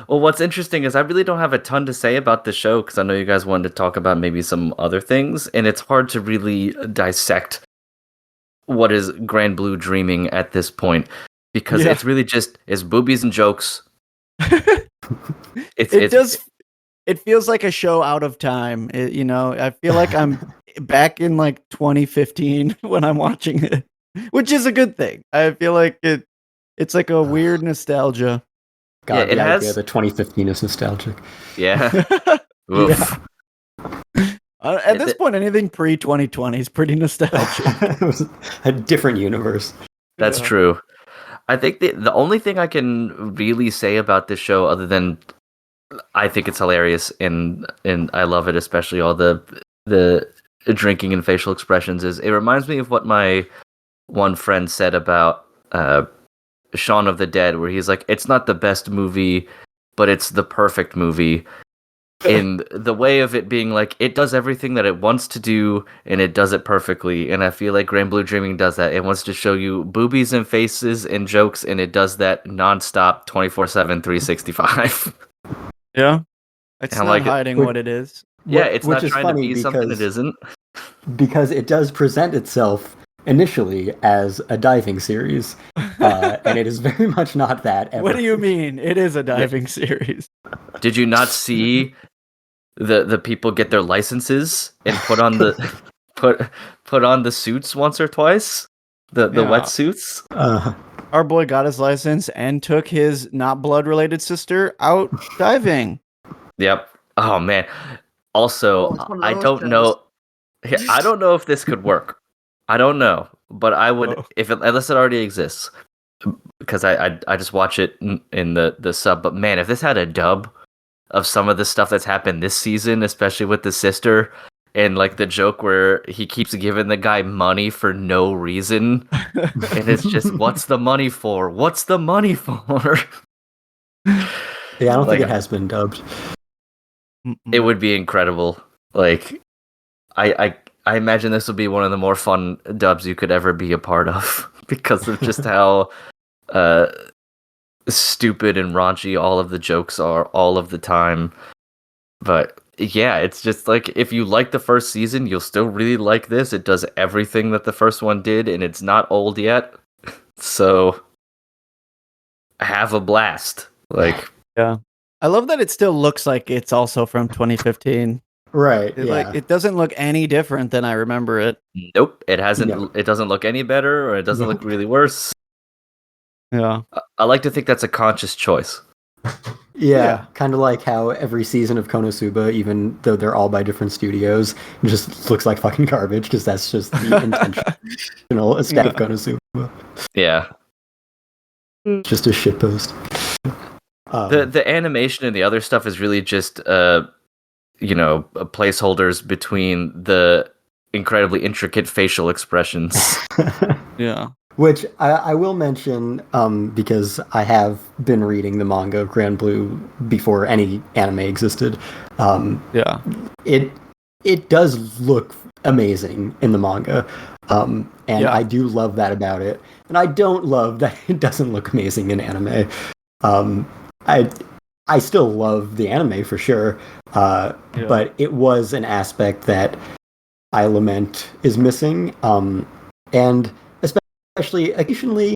Well, what's interesting is I really don't have a ton to say about the show because I know you guys wanted to talk about maybe some other things, and it's hard to really dissect what is Grand Blue Dreaming at this point because it's really just boobies and jokes. It feels like a show out of time. I feel like I'm back in like 2015 when I'm watching it, which is a good thing. I feel like it's like a weird nostalgia. God, the idea that 2015 is nostalgic. Yeah. Yeah. At this point, anything pre-2020 is pretty nostalgic. It was a different universe. That's true. I think the only thing I can really say about this show, other than I think it's hilarious and I love it, especially all the drinking and facial expressions, is it reminds me of what my one friend said about Shaun of the Dead, where he's like, it's not the best movie, but it's the perfect movie. In the way of it being like, it does everything that it wants to do, and it does it perfectly. And I feel like Grand Blue Dreaming does that. It wants to show you boobies and faces and jokes, and it does that nonstop, 24/7, 365. Yeah. It's not not hiding what it is. Yeah, it's not is trying to funny be something it isn't. Because it does present itself initially as a diving series, and it is very much not that ever. What do you mean? It is a diving series. Did you not see the people get their licenses and put on the put on the suits once or twice? The wetsuits? Our boy got his license and took his not blood related sister out diving. Yep. Oh man. Also, I don't know. I don't know if this could work. I don't know, but I would unless it already exists, because I just watch it in the sub. But man, if this had a dub of some of the stuff that's happened this season, especially with the sister and like the joke where he keeps giving the guy money for no reason, and it's just, what's the money for? What's the money for? Yeah, I don't think it has been dubbed. It would be incredible. Like, I imagine this would be one of the more fun dubs you could ever be a part of because of just how stupid and raunchy all of the jokes are all of the time. But yeah, it's just like, if you like the first season, you'll still really like this. It does everything that the first one did, and it's not old yet. So have a blast. Like, yeah. I love that it still looks like it's also from 2015. Right. Like, it doesn't look any different than I remember it. Nope. It hasn't. No. It doesn't look any better, or it doesn't look really worse. Yeah. I like to think that's a conscious choice. Yeah. Kind of like how every season of Konosuba, even though they're all by different studios, just looks like fucking garbage, because that's just the intentional aesthetic of Konosuba. Yeah. Just a shitpost. The animation and the other stuff is really just placeholders between the incredibly intricate facial expressions. Yeah. Which I will mention, because I have been reading the manga of Grand Blue before any anime existed. Yeah. It does look amazing in the manga. I do love that about it. And I don't love that it doesn't look amazing in anime. I still love the anime for sure, but it was an aspect that I lament is missing, and especially occasionally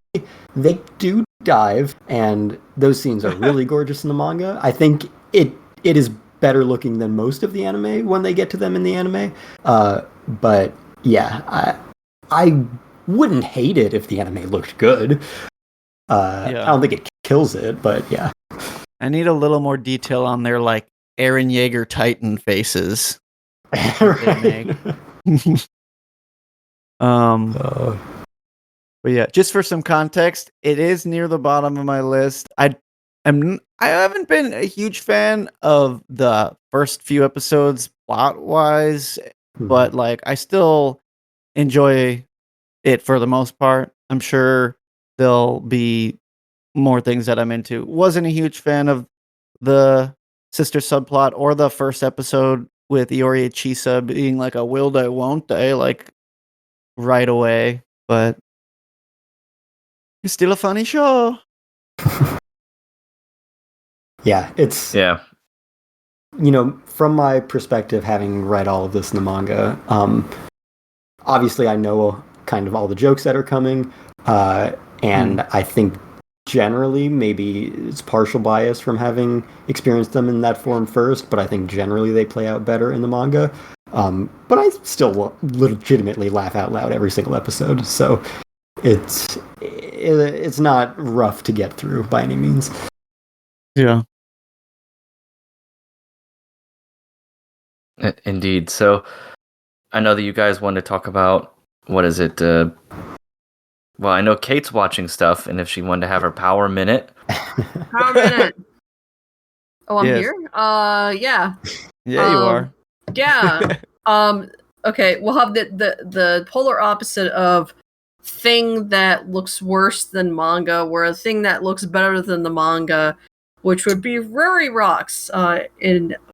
they do dive, and those scenes are really gorgeous in the manga. I think it is better looking than most of the anime when they get to them in the anime, but yeah, I wouldn't hate it if the anime looked good. I don't think it kills it, but yeah. I need a little more detail on their like Eren Yeager Titan faces. Right. But yeah, just for some context, it is near the bottom of my list. I haven't been a huge fan of the first few episodes plot wise, but like I still enjoy it for the most part. I'm sure there'll be more things that I'm into. Wasn't a huge fan of the sister subplot or the first episode with Iori Chisa being like a will they won't they like right away, but it's still a funny show. Yeah, it's from my perspective, having read all of this in the manga, obviously I know kind of all the jokes that are coming, and I think generally, maybe it's partial bias from having experienced them in that form first, but I think generally they play out better in the manga. But I still legitimately laugh out loud every single episode, so it's not rough to get through by any means. Yeah. Indeed. So I know that you guys want to talk about, what is it? Well, I know Kate's watching stuff, and if she wanted to have her power minute. Power minute. Oh, I'm here? Yeah. Yeah, you are. Yeah. Okay, we'll have the polar opposite of thing that looks worse than manga, where a thing that looks better than the manga, which would be Ruri Rocks. I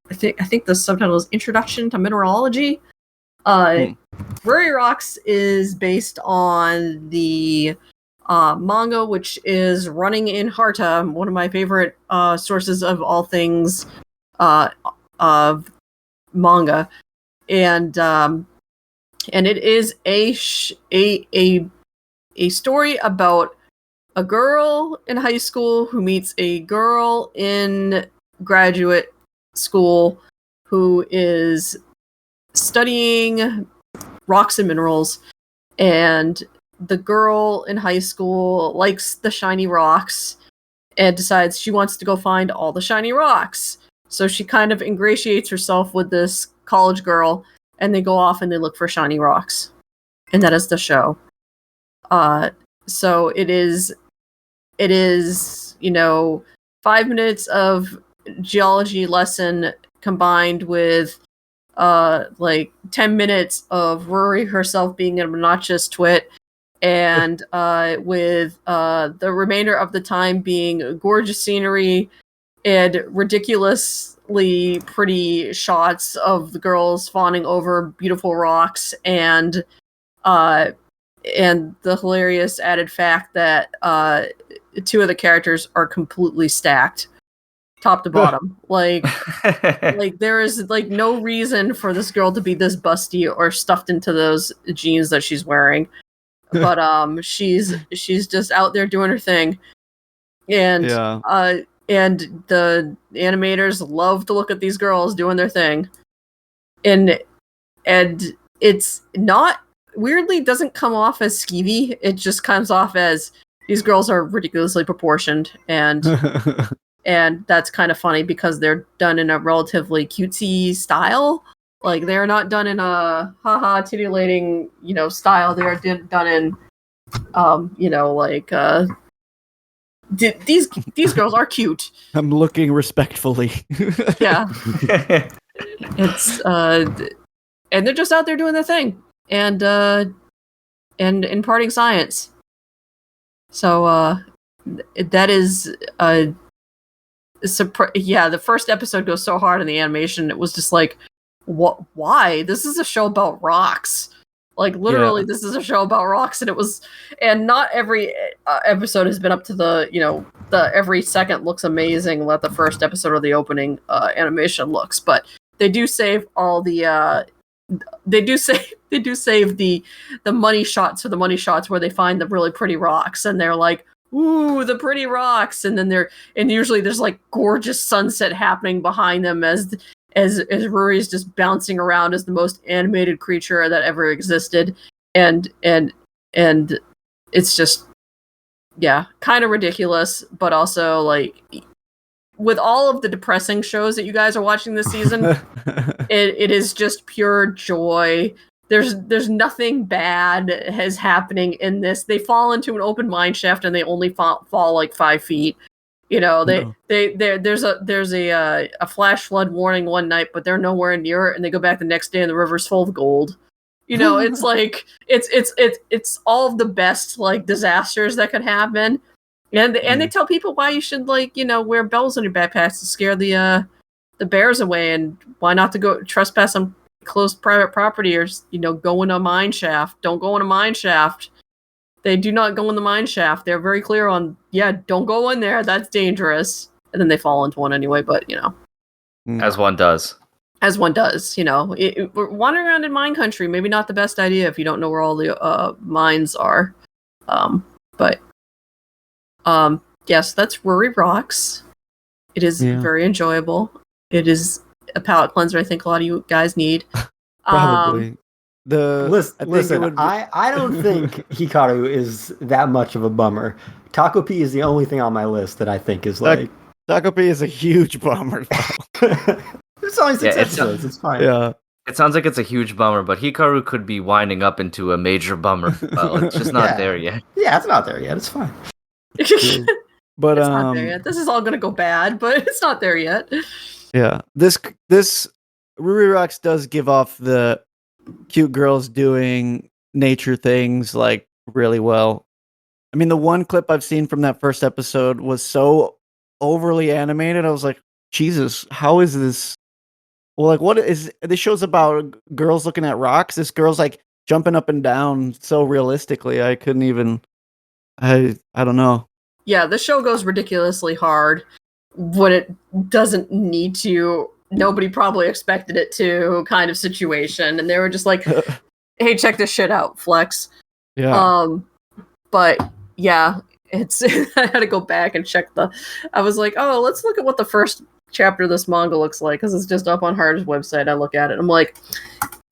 think the subtitle is Introduction to Mineralogy. Ruri Rocks is based on the manga, which is running in Harta, one of my favorite sources of all things of manga, and it is a story about a girl in high school who meets a girl in graduate school who is studying rocks and minerals, and the girl in high school likes the shiny rocks and decides she wants to go find all the shiny rocks. So she kind of ingratiates herself with this college girl, and they go off and they look for shiny rocks. And that is the show. So it is 5 minutes of geology lesson combined with 10 minutes of Ruri herself being an obnoxious twit, and with the remainder of the time being gorgeous scenery and ridiculously pretty shots of the girls fawning over beautiful rocks, and the hilarious added fact that two of the characters are completely stacked top to bottom. Like there is no reason for this girl to be this busty or stuffed into those jeans that she's wearing, but she's just out there doing her thing, and the animators love to look at these girls doing their thing, and it's not weirdly doesn't come off as skeevy. It just comes off as these girls are ridiculously proportioned, and and that's kind of funny because they're done in a relatively cutesy style. Like, they're not done in a haha titillating, style. They're done in, these girls are cute. I'm looking respectfully. Yeah. It's and they're just out there doing their thing and imparting science. So that is the first episode goes so hard in the animation. It was just like, what? Why? This is a show about rocks. Like, literally, this is a show about rocks, and not every episode has been up to the every second looks amazing that the first episode of the opening animation looks, but they do save all the they do save the money shots for the money shots where they find the really pretty rocks, and they're like, ooh, the pretty rocks, and then usually there's like gorgeous sunset happening behind them as Ruri's just bouncing around as the most animated creature that ever existed, and it's just yeah, kind of ridiculous, but also like with all of the depressing shows that you guys are watching this season, it is just pure joy. There's nothing bad is happening in this. They fall into an open mine shaft and they only fall like 5 feet. There's a flash flood warning one night, but they're nowhere near it, and they go back the next day and the river's full of gold. It's like it's all of the best like disasters that could happen. And they tell people why you should wear bells on your backpacks to scare the bears away, and why not to go trespass on closed private property or go in a mine shaft. Don't go in a mine shaft. They do not go in the mine shaft. They're very clear on don't go in there. That's dangerous. And then they fall into one anyway. But as one does. As one does. Wandering around in mine country, maybe not the best idea if you don't know where all the mines are. But yes, that's Ruri Rocks. It is very enjoyable. It is a palate cleanser I think a lot of you guys need. Probably. Listen, I don't think Hikaru is that much of a bummer. Takopi is the only thing on my list that I think is like... Takopi is a huge bummer, though. It's only 6 episodes, it's fine. Yeah. It sounds like it's a huge bummer, but Hikaru could be winding up into a major bummer. It's just not there yet. Yeah, it's not there yet. It's fine. But it's not there yet. This is all gonna go bad, but it's not there yet. Yeah. This Ruri Rocks does give off the cute girls doing nature things like really well. I mean, the one clip I've seen from that first episode was so overly animated. I was like, Jesus, how is this? Well, like, what is this show's about? Girls looking at rocks. This girl's like jumping up and down so realistically. I couldn't even. I don't know. Yeah, the show goes ridiculously hard when it doesn't need to. Nobody probably expected it to, kind of situation, and they were just like, "Hey, check this shit out, flex." Yeah. But yeah, it's. I had to go back and check I was like, "Oh, let's look at what the first chapter of this manga looks like," because it's just up on Hard's website. I look at it, I'm like,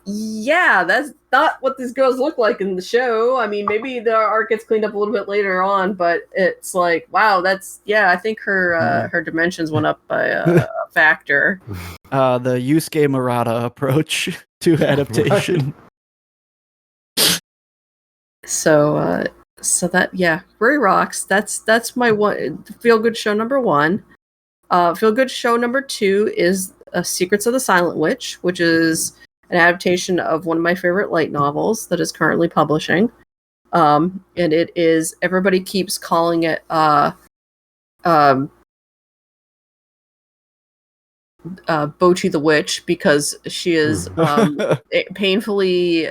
"Yeah, that's not what these girls look like in the show." I mean, maybe the art gets cleaned up a little bit later on, but it's like, wow, that's I think her dimensions went up by a factor. The Yusuke Murata approach to adaptation. So that Ruri Rocks. That's my one feel good show number 1. Feel good show number 2 is Secrets of the Silent Witch, which is an adaptation of one of my favorite light novels that is currently publishing. And it is, everybody keeps calling it Bochi the Witch, because she is painfully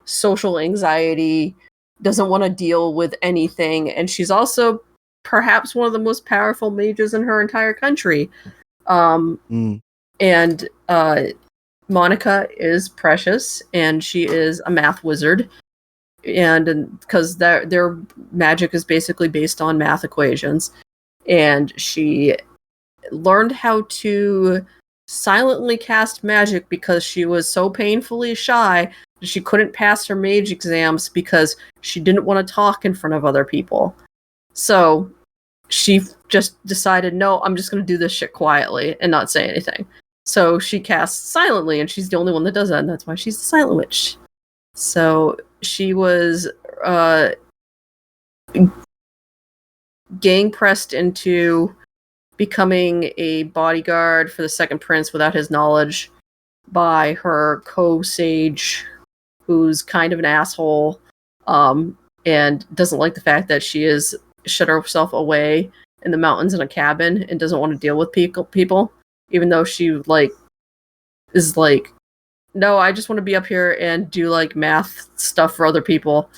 social anxiety, doesn't want to deal with anything, and she's also perhaps one of the most powerful mages in her entire country. And Monica is precious, and she is a math wizard, and because their magic is basically based on math equations, and she learned how to silently cast magic because she was so painfully shy that she couldn't pass her mage exams because she didn't want to talk in front of other people. So she just decided, no, I'm just going to do this shit quietly and not say anything. So she casts silently, and she's the only one that does that, and that's why she's the Silent Witch. So she was gang pressed into becoming a bodyguard for the second prince without his knowledge by her co-sage, who's kind of an asshole, and doesn't like the fact that she is shut herself away in the mountains in a cabin and doesn't want to deal with people, even though she is like, no, I just want to be up here and do like math stuff for other people.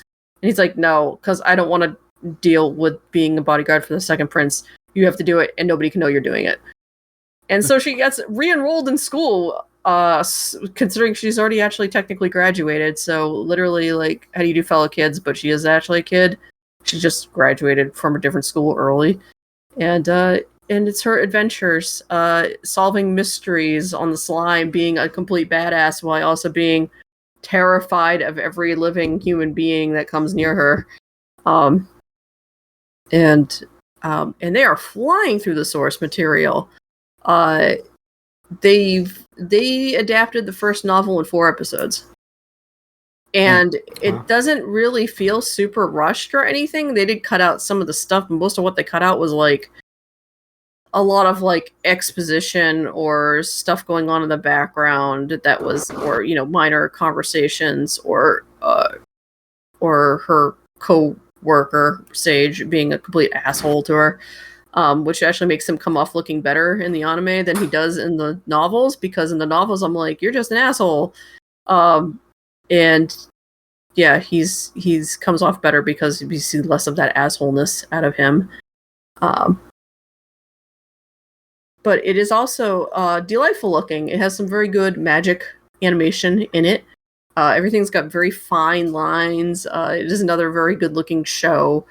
And he's like, no, because I don't want to deal with being a bodyguard for the second prince. You have to do it, and nobody can know you're doing it. And so she gets re-enrolled in school, considering she's already actually technically graduated. So literally, like, how do you do fellow kids? But she is actually a kid. She just graduated from a different school early. And it's her adventures, solving mysteries on the slime, being a complete badass while also being terrified of every living human being that comes near her. And they are flying through the source material. They adapted the first novel in 4 episodes. And it doesn't really feel super rushed or anything. They did cut out some of the stuff, but most of what they cut out was like a lot of like exposition or stuff going on in the background that was, or minor conversations, or her co-worker Sage being a complete asshole to her, which actually makes him come off looking better in the anime than he does in the novels, because in the novels I'm like, you're just an asshole. And yeah, he's comes off better because we see less of that assholeness out of him. But it is also delightful looking. It has some very good magic animation in it. Everything's got very fine lines. It is another very good looking show.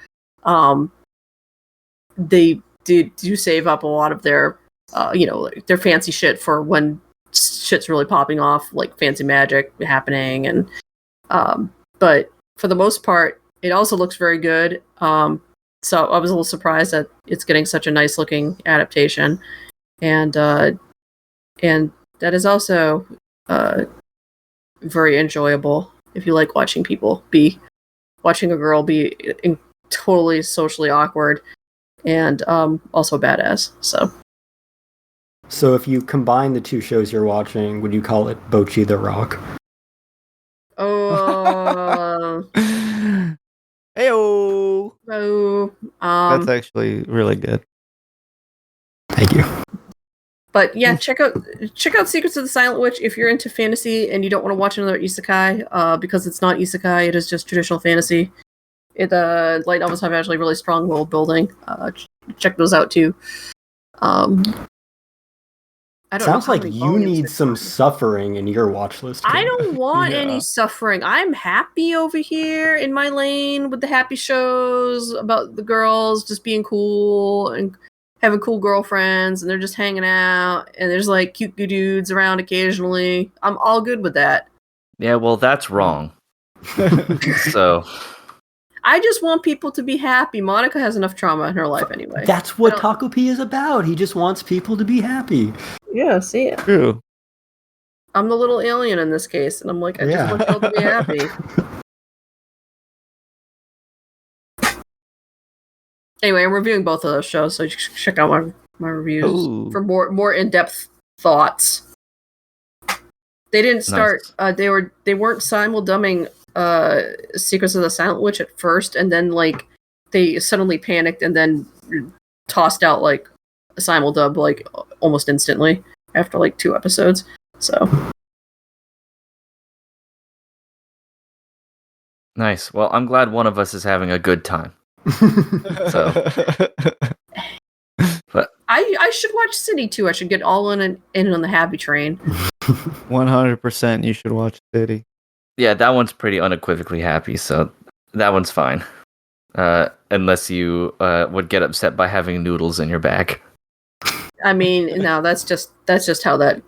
They do save up a lot of their their fancy shit for when shit's really popping off, like fancy magic happening, and but for the most part, it also looks very good. So I was a little surprised that it's getting such a nice looking adaptation, and that is also very enjoyable if you like watching a girl be totally socially awkward and also badass. So if you combine the 2 shows you're watching, would you call it Bocchi the Rock? Oh. Heyo. So, that's actually really good. Thank you. But yeah, check out Secrets of the Silent Witch if you're into fantasy and you don't want to watch another isekai, because it's not isekai, it is just traditional fantasy. Light novels have actually really strong world building. Check those out too. I don't Sounds know like you need some suffering in your watch list. I don't want Yeah. any suffering. I'm happy over here in my lane with the happy shows about the girls just being cool and having cool girlfriends, and they're just hanging out, and there's like cute dudes around occasionally. I'm all good with that. Yeah, well, that's wrong. So I just want people to be happy. Monica has enough trauma in her life anyway. That's what Takopi is about. He just wants people to be happy. Yeah, see it. True. I'm the little alien in this case, and I'm like, I just want y'all to be happy. Anyway, I'm reviewing both of those shows, so check out my reviews for more in-depth thoughts. They didn't start. Nice. They weren't simuldubbing Secrets of the Silent Witch at first, and then like they suddenly panicked and then tossed out like a simuldub like almost instantly after like 2 episodes. So nice. Well, I'm glad one of us is having a good time. So, but I should watch City too. I should get all in on the happy train. 100%, you should watch City. Yeah, that one's pretty unequivocally happy, so that one's fine. Unless you would get upset by having noodles in your bag. I mean, no, that's just how that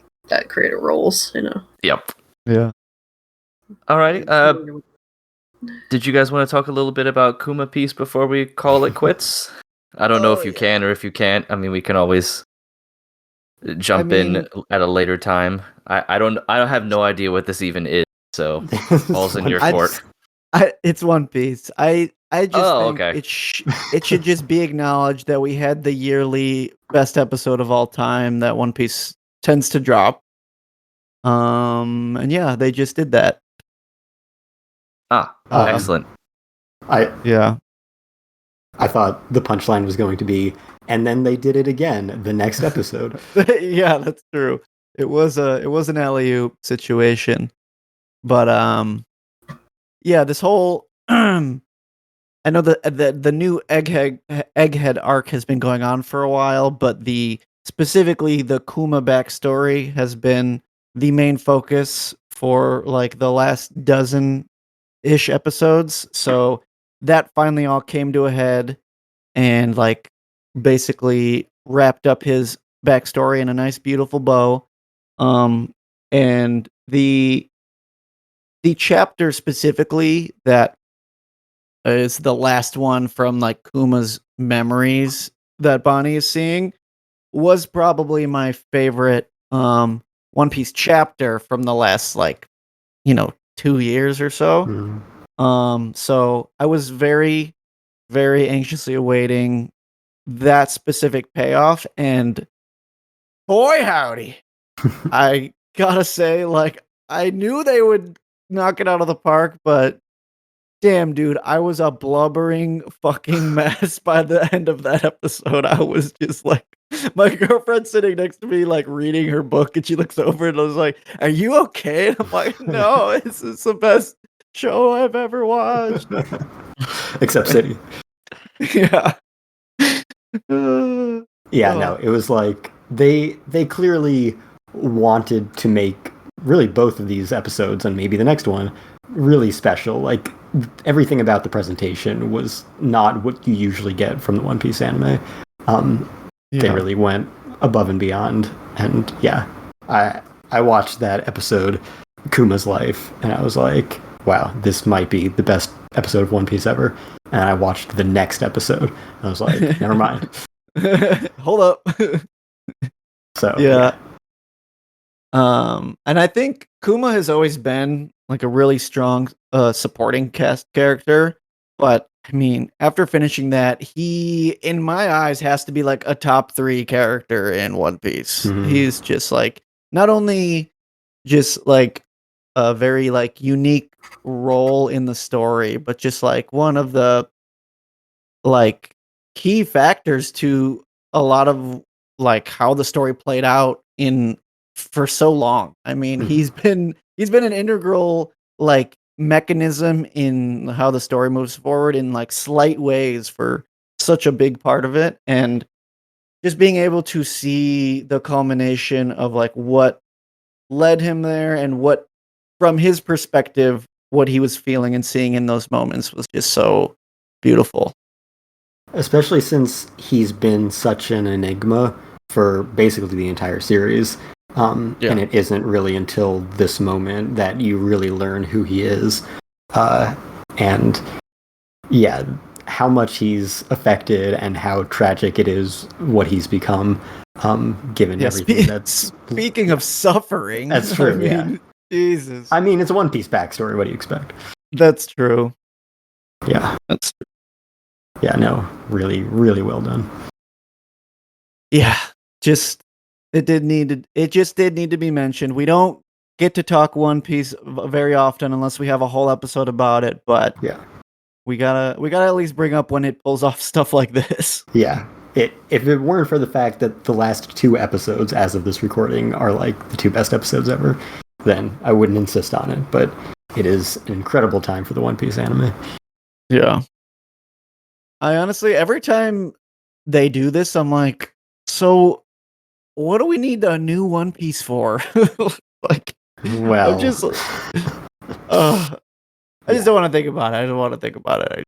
creator rolls, Yep. Yeah. Alrighty. Did you guys want to talk a little bit about Kuma Piece before we call it quits? I don't know if you can or if you can't. I mean, we can always jump in at a later time. I don't have no idea what this even is, so all's in your court. It's One Piece. I just think okay. it should just be acknowledged that we had the yearly best episode of all time that One Piece tends to drop. And yeah, they just did that. Excellent. I thought the punchline was going to be, and then they did it again the next episode. Yeah, that's true. It was an alley-oop situation. But yeah, this whole I know the new Egghead arc has been going on for a while, but specifically the Kuma backstory has been the main focus for like the last dozen-ish episodes. So that finally all came to a head and like basically wrapped up his backstory in a nice, beautiful bow. And the chapter specifically that is the last one from like Kuma's memories that Bonnie is seeing, was probably my favorite One Piece chapter from the last 2 years or so. So I was very, very anxiously awaiting that specific payoff, and boy howdy. I gotta say, I knew they would knock it out of the park, but damn, dude, I was a blubbering fucking mess by the end of that episode. I was just my girlfriend sitting next to me, reading her book, and she looks over and I was like, "Are you okay?" And I'm like, "No, this is the best show I've ever watched." Except City. Yeah. No, it was they clearly wanted to make really both of these episodes and maybe the next one really special. Everything about the presentation was not what you usually get from the One Piece anime. They really went above and beyond. And yeah, I watched that episode, Kuma's Life, and I was like, wow, this might be the best episode of One Piece ever. And I watched the next episode, and I was like, never mind. Hold up. So yeah. And I think Kuma has always been a really strong supporting cast character, but I mean, after finishing that, he, in my eyes, has to be a top 3 character in One Piece. Mm-hmm. He's just not only just a very unique role in the story, but just one of the key factors to a lot of how the story played out for so long. I mean, he's been an integral mechanism in how the story moves forward in slight ways for such a big part of it, and just being able to see the culmination of what led him there and what, from his perspective, what he was feeling and seeing in those moments was just so beautiful. Especially since he's been such an enigma for basically the entire series. And it isn't really until this moment that you really learn who he is. And yeah, how much he's affected and how tragic it is what he's become, given everything that's... Speaking of suffering... That's true, Jesus. I mean, it's a One Piece backstory. What do you expect? That's true. Yeah. That's true. Yeah, no, really, really well done. Yeah, it just did need to be mentioned. We don't get to talk One Piece very often unless we have a whole episode about it, but yeah, we gotta at least bring up when it pulls off stuff like this. Yeah, if it weren't for the fact that the last 2 episodes, as of this recording, are the 2 best episodes ever, then I wouldn't insist on it. But it is an incredible time for the One Piece anime. Yeah. I honestly, every time they do this, I'm like, so what do we need a new One Piece for? Well, I'm just, I just don't want to think about it. I don't want to think about it.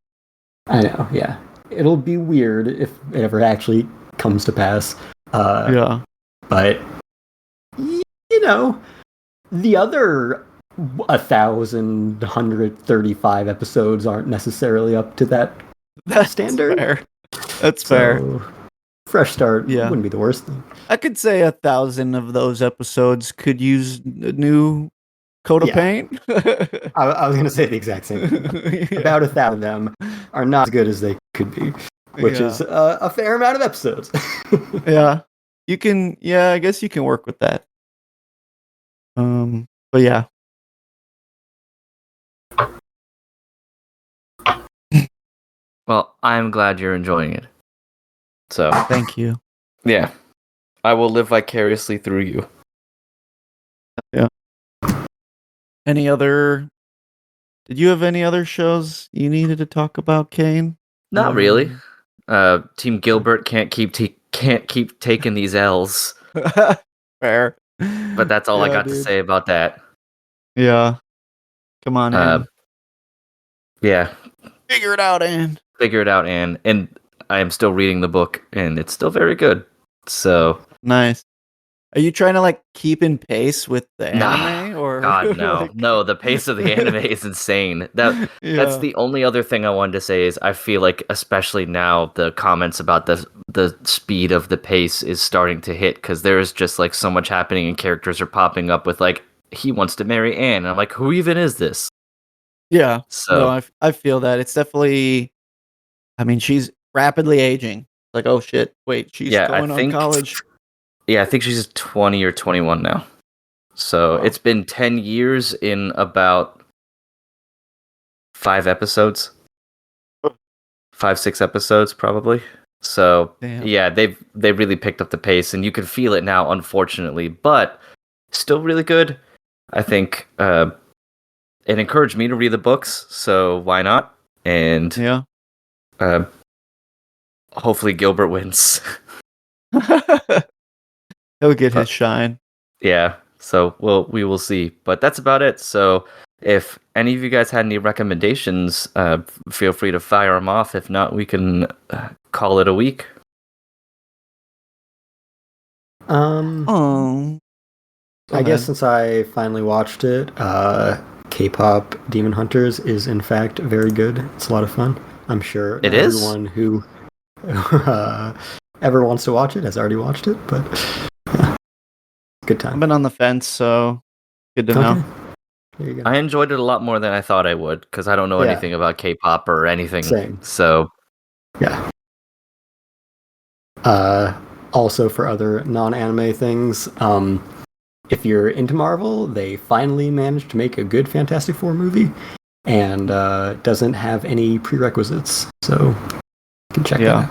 I know, yeah. It'll be weird if it ever actually comes to pass. Yeah. But, the other 1,135 episodes aren't necessarily up to that standard. Fair. That's fair. Fresh start wouldn't be the worst thing. I could say 1,000 of those episodes could use a new coat of paint. I was going to say the exact same thing. Yeah. About 1,000 of them are not as good as they could be, which is a fair amount of episodes. Yeah. You can, I guess you can work with that. But yeah. Well, I'm glad you're enjoying it. So thank you. Yeah. I will live vicariously through you. Yeah. Did you have any other shows you needed to talk about, Kane? Not really. Team Gilbert can't keep taking these L's. Fair. But that's all I got to say about that. Yeah. Come on, Ann. Yeah. Figure it out, Ann. And I am still reading the book, and it's still very good. So nice. Are you trying to keep in pace with the anime, Or God, no. like, No, the pace of the anime is insane. That's yeah, the only other thing I wanted to say is I feel like, especially now, the comments about the speed of the pace is starting to hit, because there is just like so much happening and characters are popping up with like, he wants to marry Anne. And I'm like, who even is this? yeah. No, So I feel that it's definitely. I mean, she's rapidly aging. Like, oh shit, wait, she's yeah, going on college. I think she's 20 or 21 now. So Wow. it's been 10 years in about 5 episodes. 5, 6 episodes probably. So Damn. yeah, they really picked up the pace, and you can feel it now, unfortunately, but still really good. I think it encouraged me to read the books, so why not? And Yeah. hopefully Gilbert wins. He'll get his shine. Yeah, so we will see. But that's about it. So if any of you guys had any recommendations, feel free to fire them off. If not, we can call it a week. Oh. I guess since I finally watched it, K-pop Demon Hunters is in fact very good. It's a lot of fun. I'm sure It is? everyone who ever wants to watch it has already watched it, but good I've time. been on the fence, so good to know. There you go. I enjoyed it a lot more than I thought I would, because I don't know Yeah. anything about K-pop or anything. Same. So Yeah. Also, for other non-anime things, if you're into Marvel, they finally managed to make a good Fantastic Four movie, and doesn't have any prerequisites, so you can check that out.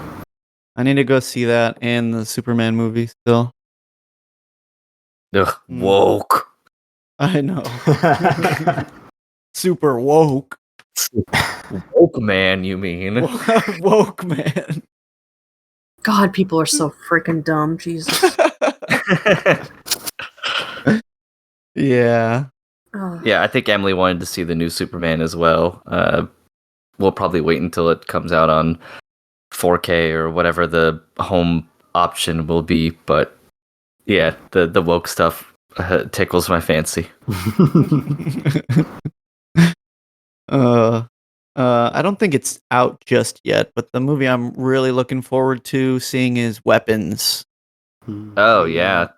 I need to go see that and the Superman movie still. ugh, woke. I know. Super woke. Woke man, you mean? Woke, man. God, people are so freaking dumb. Jesus. Yeah. Oh. Yeah, I think Emily wanted to see the new Superman as well. We'll probably wait until it comes out on 4K or whatever the home option will be. But yeah, the woke stuff tickles my fancy. I don't think it's out just yet, but the movie I'm really looking forward to seeing is Weapons, Oh yeah,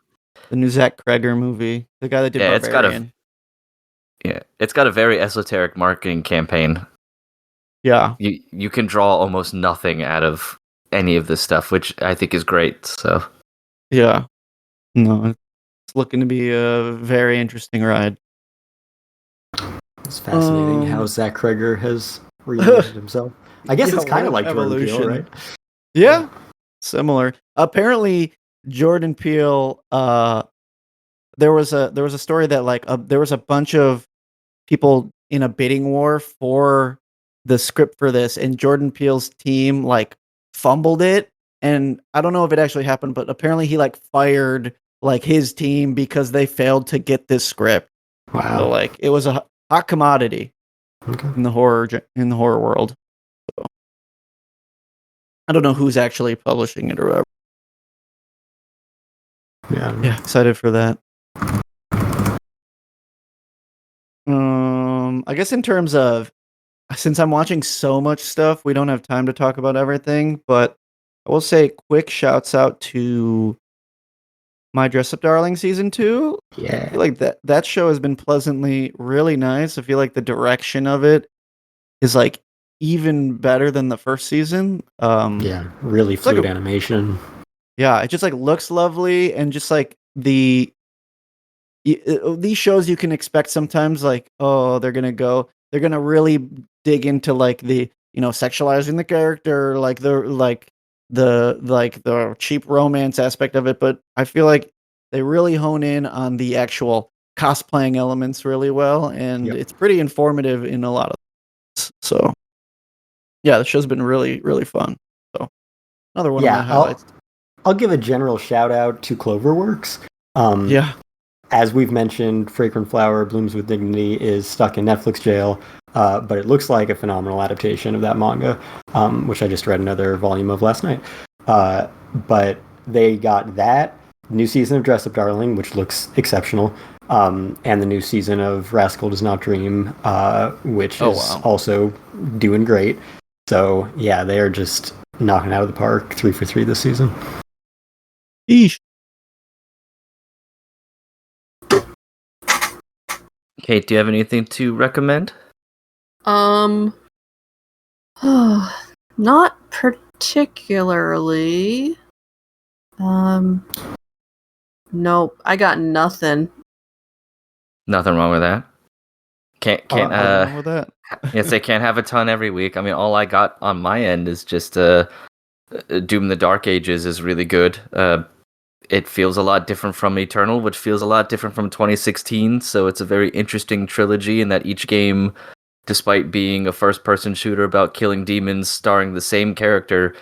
the new Zach Kreger movie, the guy that did Yeah, Barbarian. it's got a very esoteric marketing campaign. Yeah, You can draw almost nothing out of any of this stuff, which I think is great. So yeah. No, it's looking to be a very interesting ride. It's fascinating how Zach Kreger has reinvented himself. I guess it's kind of like Jordan Peele, right? Yeah, similar. Apparently, Jordan Peele. There was a story that like there was a bunch of people in a bidding war for the script for this, and Jordan Peele's team like fumbled it, and I don't know if it actually happened, but apparently he like fired like his team because they failed to get this script. Wow. So like it was a hot commodity in the horror world. So, I don't know who's actually publishing it or whatever. Yeah, excited for that. I guess in terms of, since I'm watching so much stuff, we don't have time to talk about everything, but I will say quick shouts out to My Dress Up Darling season 2. Yeah. I feel like that show has been pleasantly really nice. I feel like the direction of it is like even better than the first season. Yeah, really it's like fluid animation. Yeah, it just like looks lovely, and just like these shows you can expect sometimes like, oh, they're gonna really dig into like the, sexualizing the character, like the cheap romance aspect of it, but I feel like they really hone in on the actual cosplaying elements really well, and it's pretty informative in a lot of things. So yeah, the show's been really, really fun. So another one of my highlights. I'll give a general shout out to Cloverworks. As we've mentioned, Fragrant Flower Blooms with Dignity is stuck in Netflix jail, but it looks like a phenomenal adaptation of that manga, which I just read another volume of last night. But they got that new season of Dress Up Darling, which looks exceptional, and the new season of Rascal Does Not Dream, which is also doing great. So yeah, they are just knocking out of the park, 3 for 3 this season. Eesh. Kate, do you have anything to recommend? Not particularly. Nope, I got nothing. Nothing wrong with that. Can't wrong with that. Yes, they can't have a ton every week. I mean, all I got on my end is just Doom the Dark Ages is really good. It feels a lot different from Eternal, which feels a lot different from 2016. So it's a very interesting trilogy in that each game, despite being a first-person shooter about killing demons starring the same character,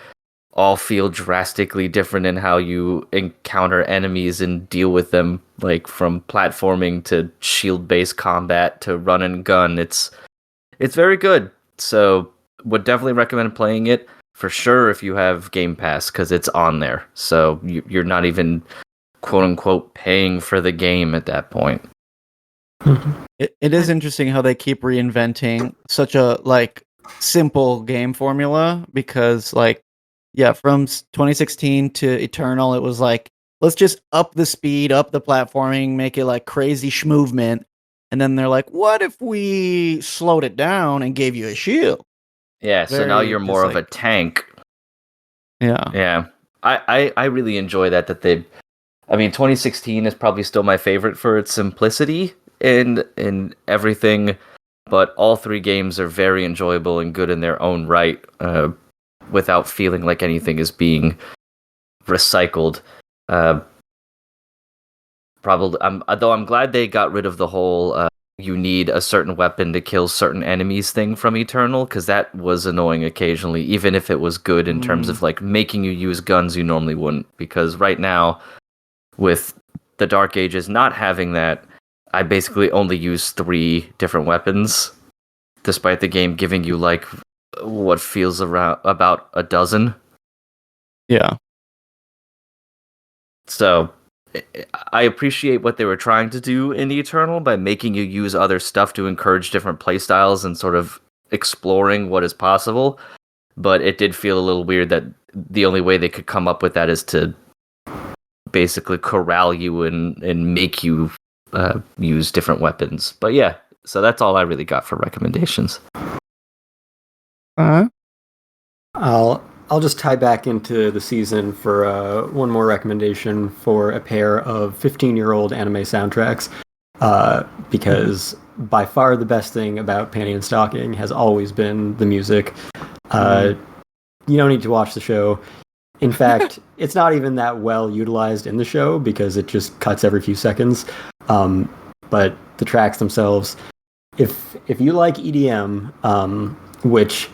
all feel drastically different in how you encounter enemies and deal with them, like from platforming to shield-based combat to run and gun. It's very good. So would definitely recommend playing it for sure if you have Game Pass, because it's on there. So you're not even quote-unquote paying for the game at that point. It is interesting how they keep reinventing such a simple game formula, because from 2016 to Eternal, it was let's just up the speed, up the platforming, make it crazy schmovement. And then they're like, what if we slowed it down and gave you a shield? Yeah, so now you're more of a tank. Yeah. Yeah. I really enjoy that they... I mean, 2016 is probably still my favorite for its simplicity in everything, but all 3 games are very enjoyable and good in their own right, without feeling like anything is being recycled. Probably, though I'm glad they got rid of the whole you need a certain weapon to kill certain enemies thing from Eternal, because that was annoying occasionally, even if it was good in terms of making you use guns you normally wouldn't. Because right now, with the Dark Ages not having that, I basically only use 3 different weapons, despite the game giving you what feels around about a dozen. Yeah. So I appreciate what they were trying to do in Eternal by making you use other stuff to encourage different playstyles and sort of exploring what is possible. But it did feel a little weird that the only way they could come up with that is to basically corral you and make you use different weapons. But yeah, so that's all I really got for recommendations. I'll just tie back into the season for one more recommendation for a pair of 15-year-old anime soundtracks, because by far the best thing about Panty and Stocking has always been the music. You don't need to watch the show. In fact, it's not even that well utilized in the show because it just cuts every few seconds. But the tracks themselves, if you like EDM, which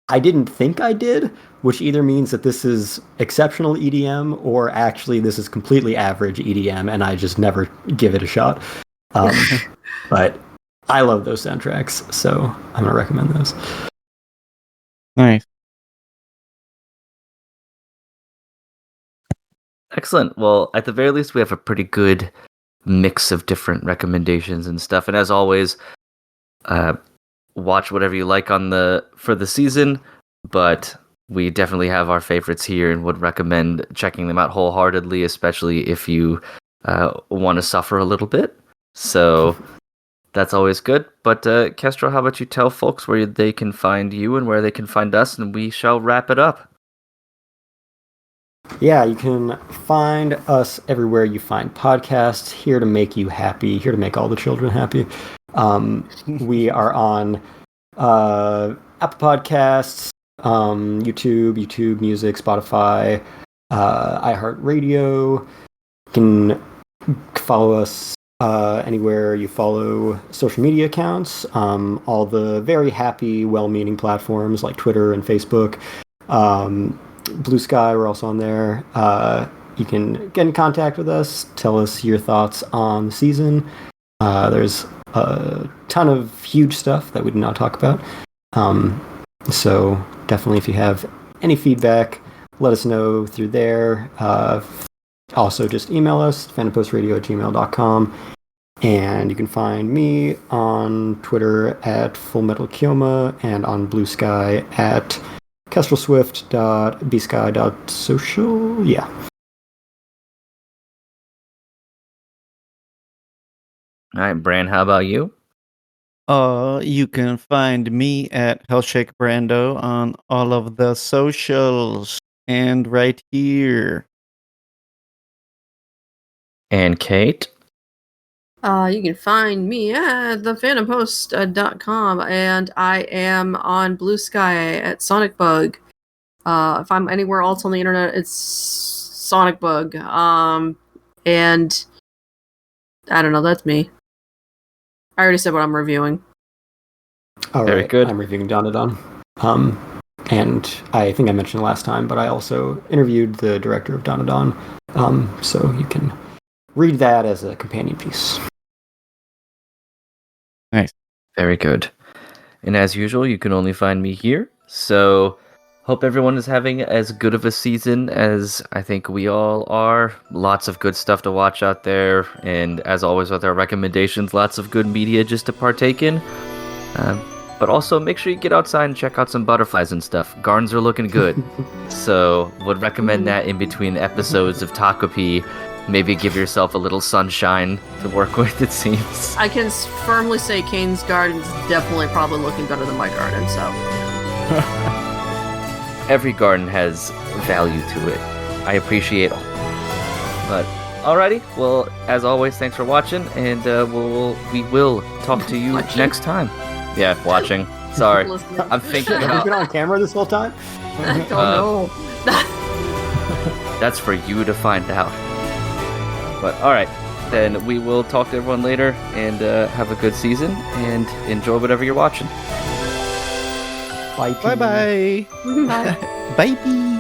I didn't think I did, which either means that this is exceptional EDM or actually this is completely average EDM and I just never give it a shot. But I love those soundtracks, so I'm going to recommend those. Nice. Excellent. Well, at the very least, we have a pretty good mix of different recommendations and stuff. And as always, watch whatever you like for the season, but we definitely have our favorites here and would recommend checking them out wholeheartedly, especially if you want to suffer a little bit. So that's always good. But Kestrel, how about you tell folks where they can find you and where they can find us, and we shall wrap it up. Yeah, you can find us everywhere you find podcasts, here to make you happy, here to make all the children happy. We are on Apple Podcasts, YouTube Music, Spotify, iHeartRadio. You can follow us anywhere you follow social media accounts, all the very happy, well-meaning platforms like Twitter and Facebook. Blue Sky, we're also on there. You can get in contact with us, tell us your thoughts on the season. There's a ton of huge stuff that we did not talk about. So definitely, if you have any feedback, let us know through there. Also, just email us, fandompostradio@gmail.com. And you can find me on Twitter at FullMetalKyoma and on Blue Sky at kestrelswift.bsky.social. Yeah. All right, Bran, how about you? You can find me at Hellshake Brando on all of the socials and right here. And Kate? You can find me at thefandompost.com, and I am on Blue Sky at SonicBug. If I'm anywhere else on the internet, it's SonicBug. And I don't know, that's me. I already said what I'm reviewing. All Very right, good. I'm reviewing Dandadan. And I think I mentioned last time, but I also interviewed the director of Dandadan. So you can read that as a companion piece. Nice. Very good. And as usual, you can only find me here. So, hope everyone is having as good of a season as I think we all are. Lots of good stuff to watch out there. And as always with our recommendations, lots of good media just to partake in. But also make sure you get outside and check out some butterflies and stuff. Gardens are looking good. So, would recommend that in between episodes of Takopi. Maybe give yourself a little sunshine to work with, it seems. I can firmly say Kane's garden's definitely probably looking better than my garden, so. Every garden has value to it. I appreciate all. But, alrighty. Well, as always, thanks for watching, and we will talk to you next time. Yeah, watching. Sorry. I'm thinking Have you about... been on camera this whole time? I don't know. That's for you to find out. But alright, then we will talk to everyone later, and have a good season, and enjoy whatever you're watching. Bye. Bye-bye. Bye. Bye-bye.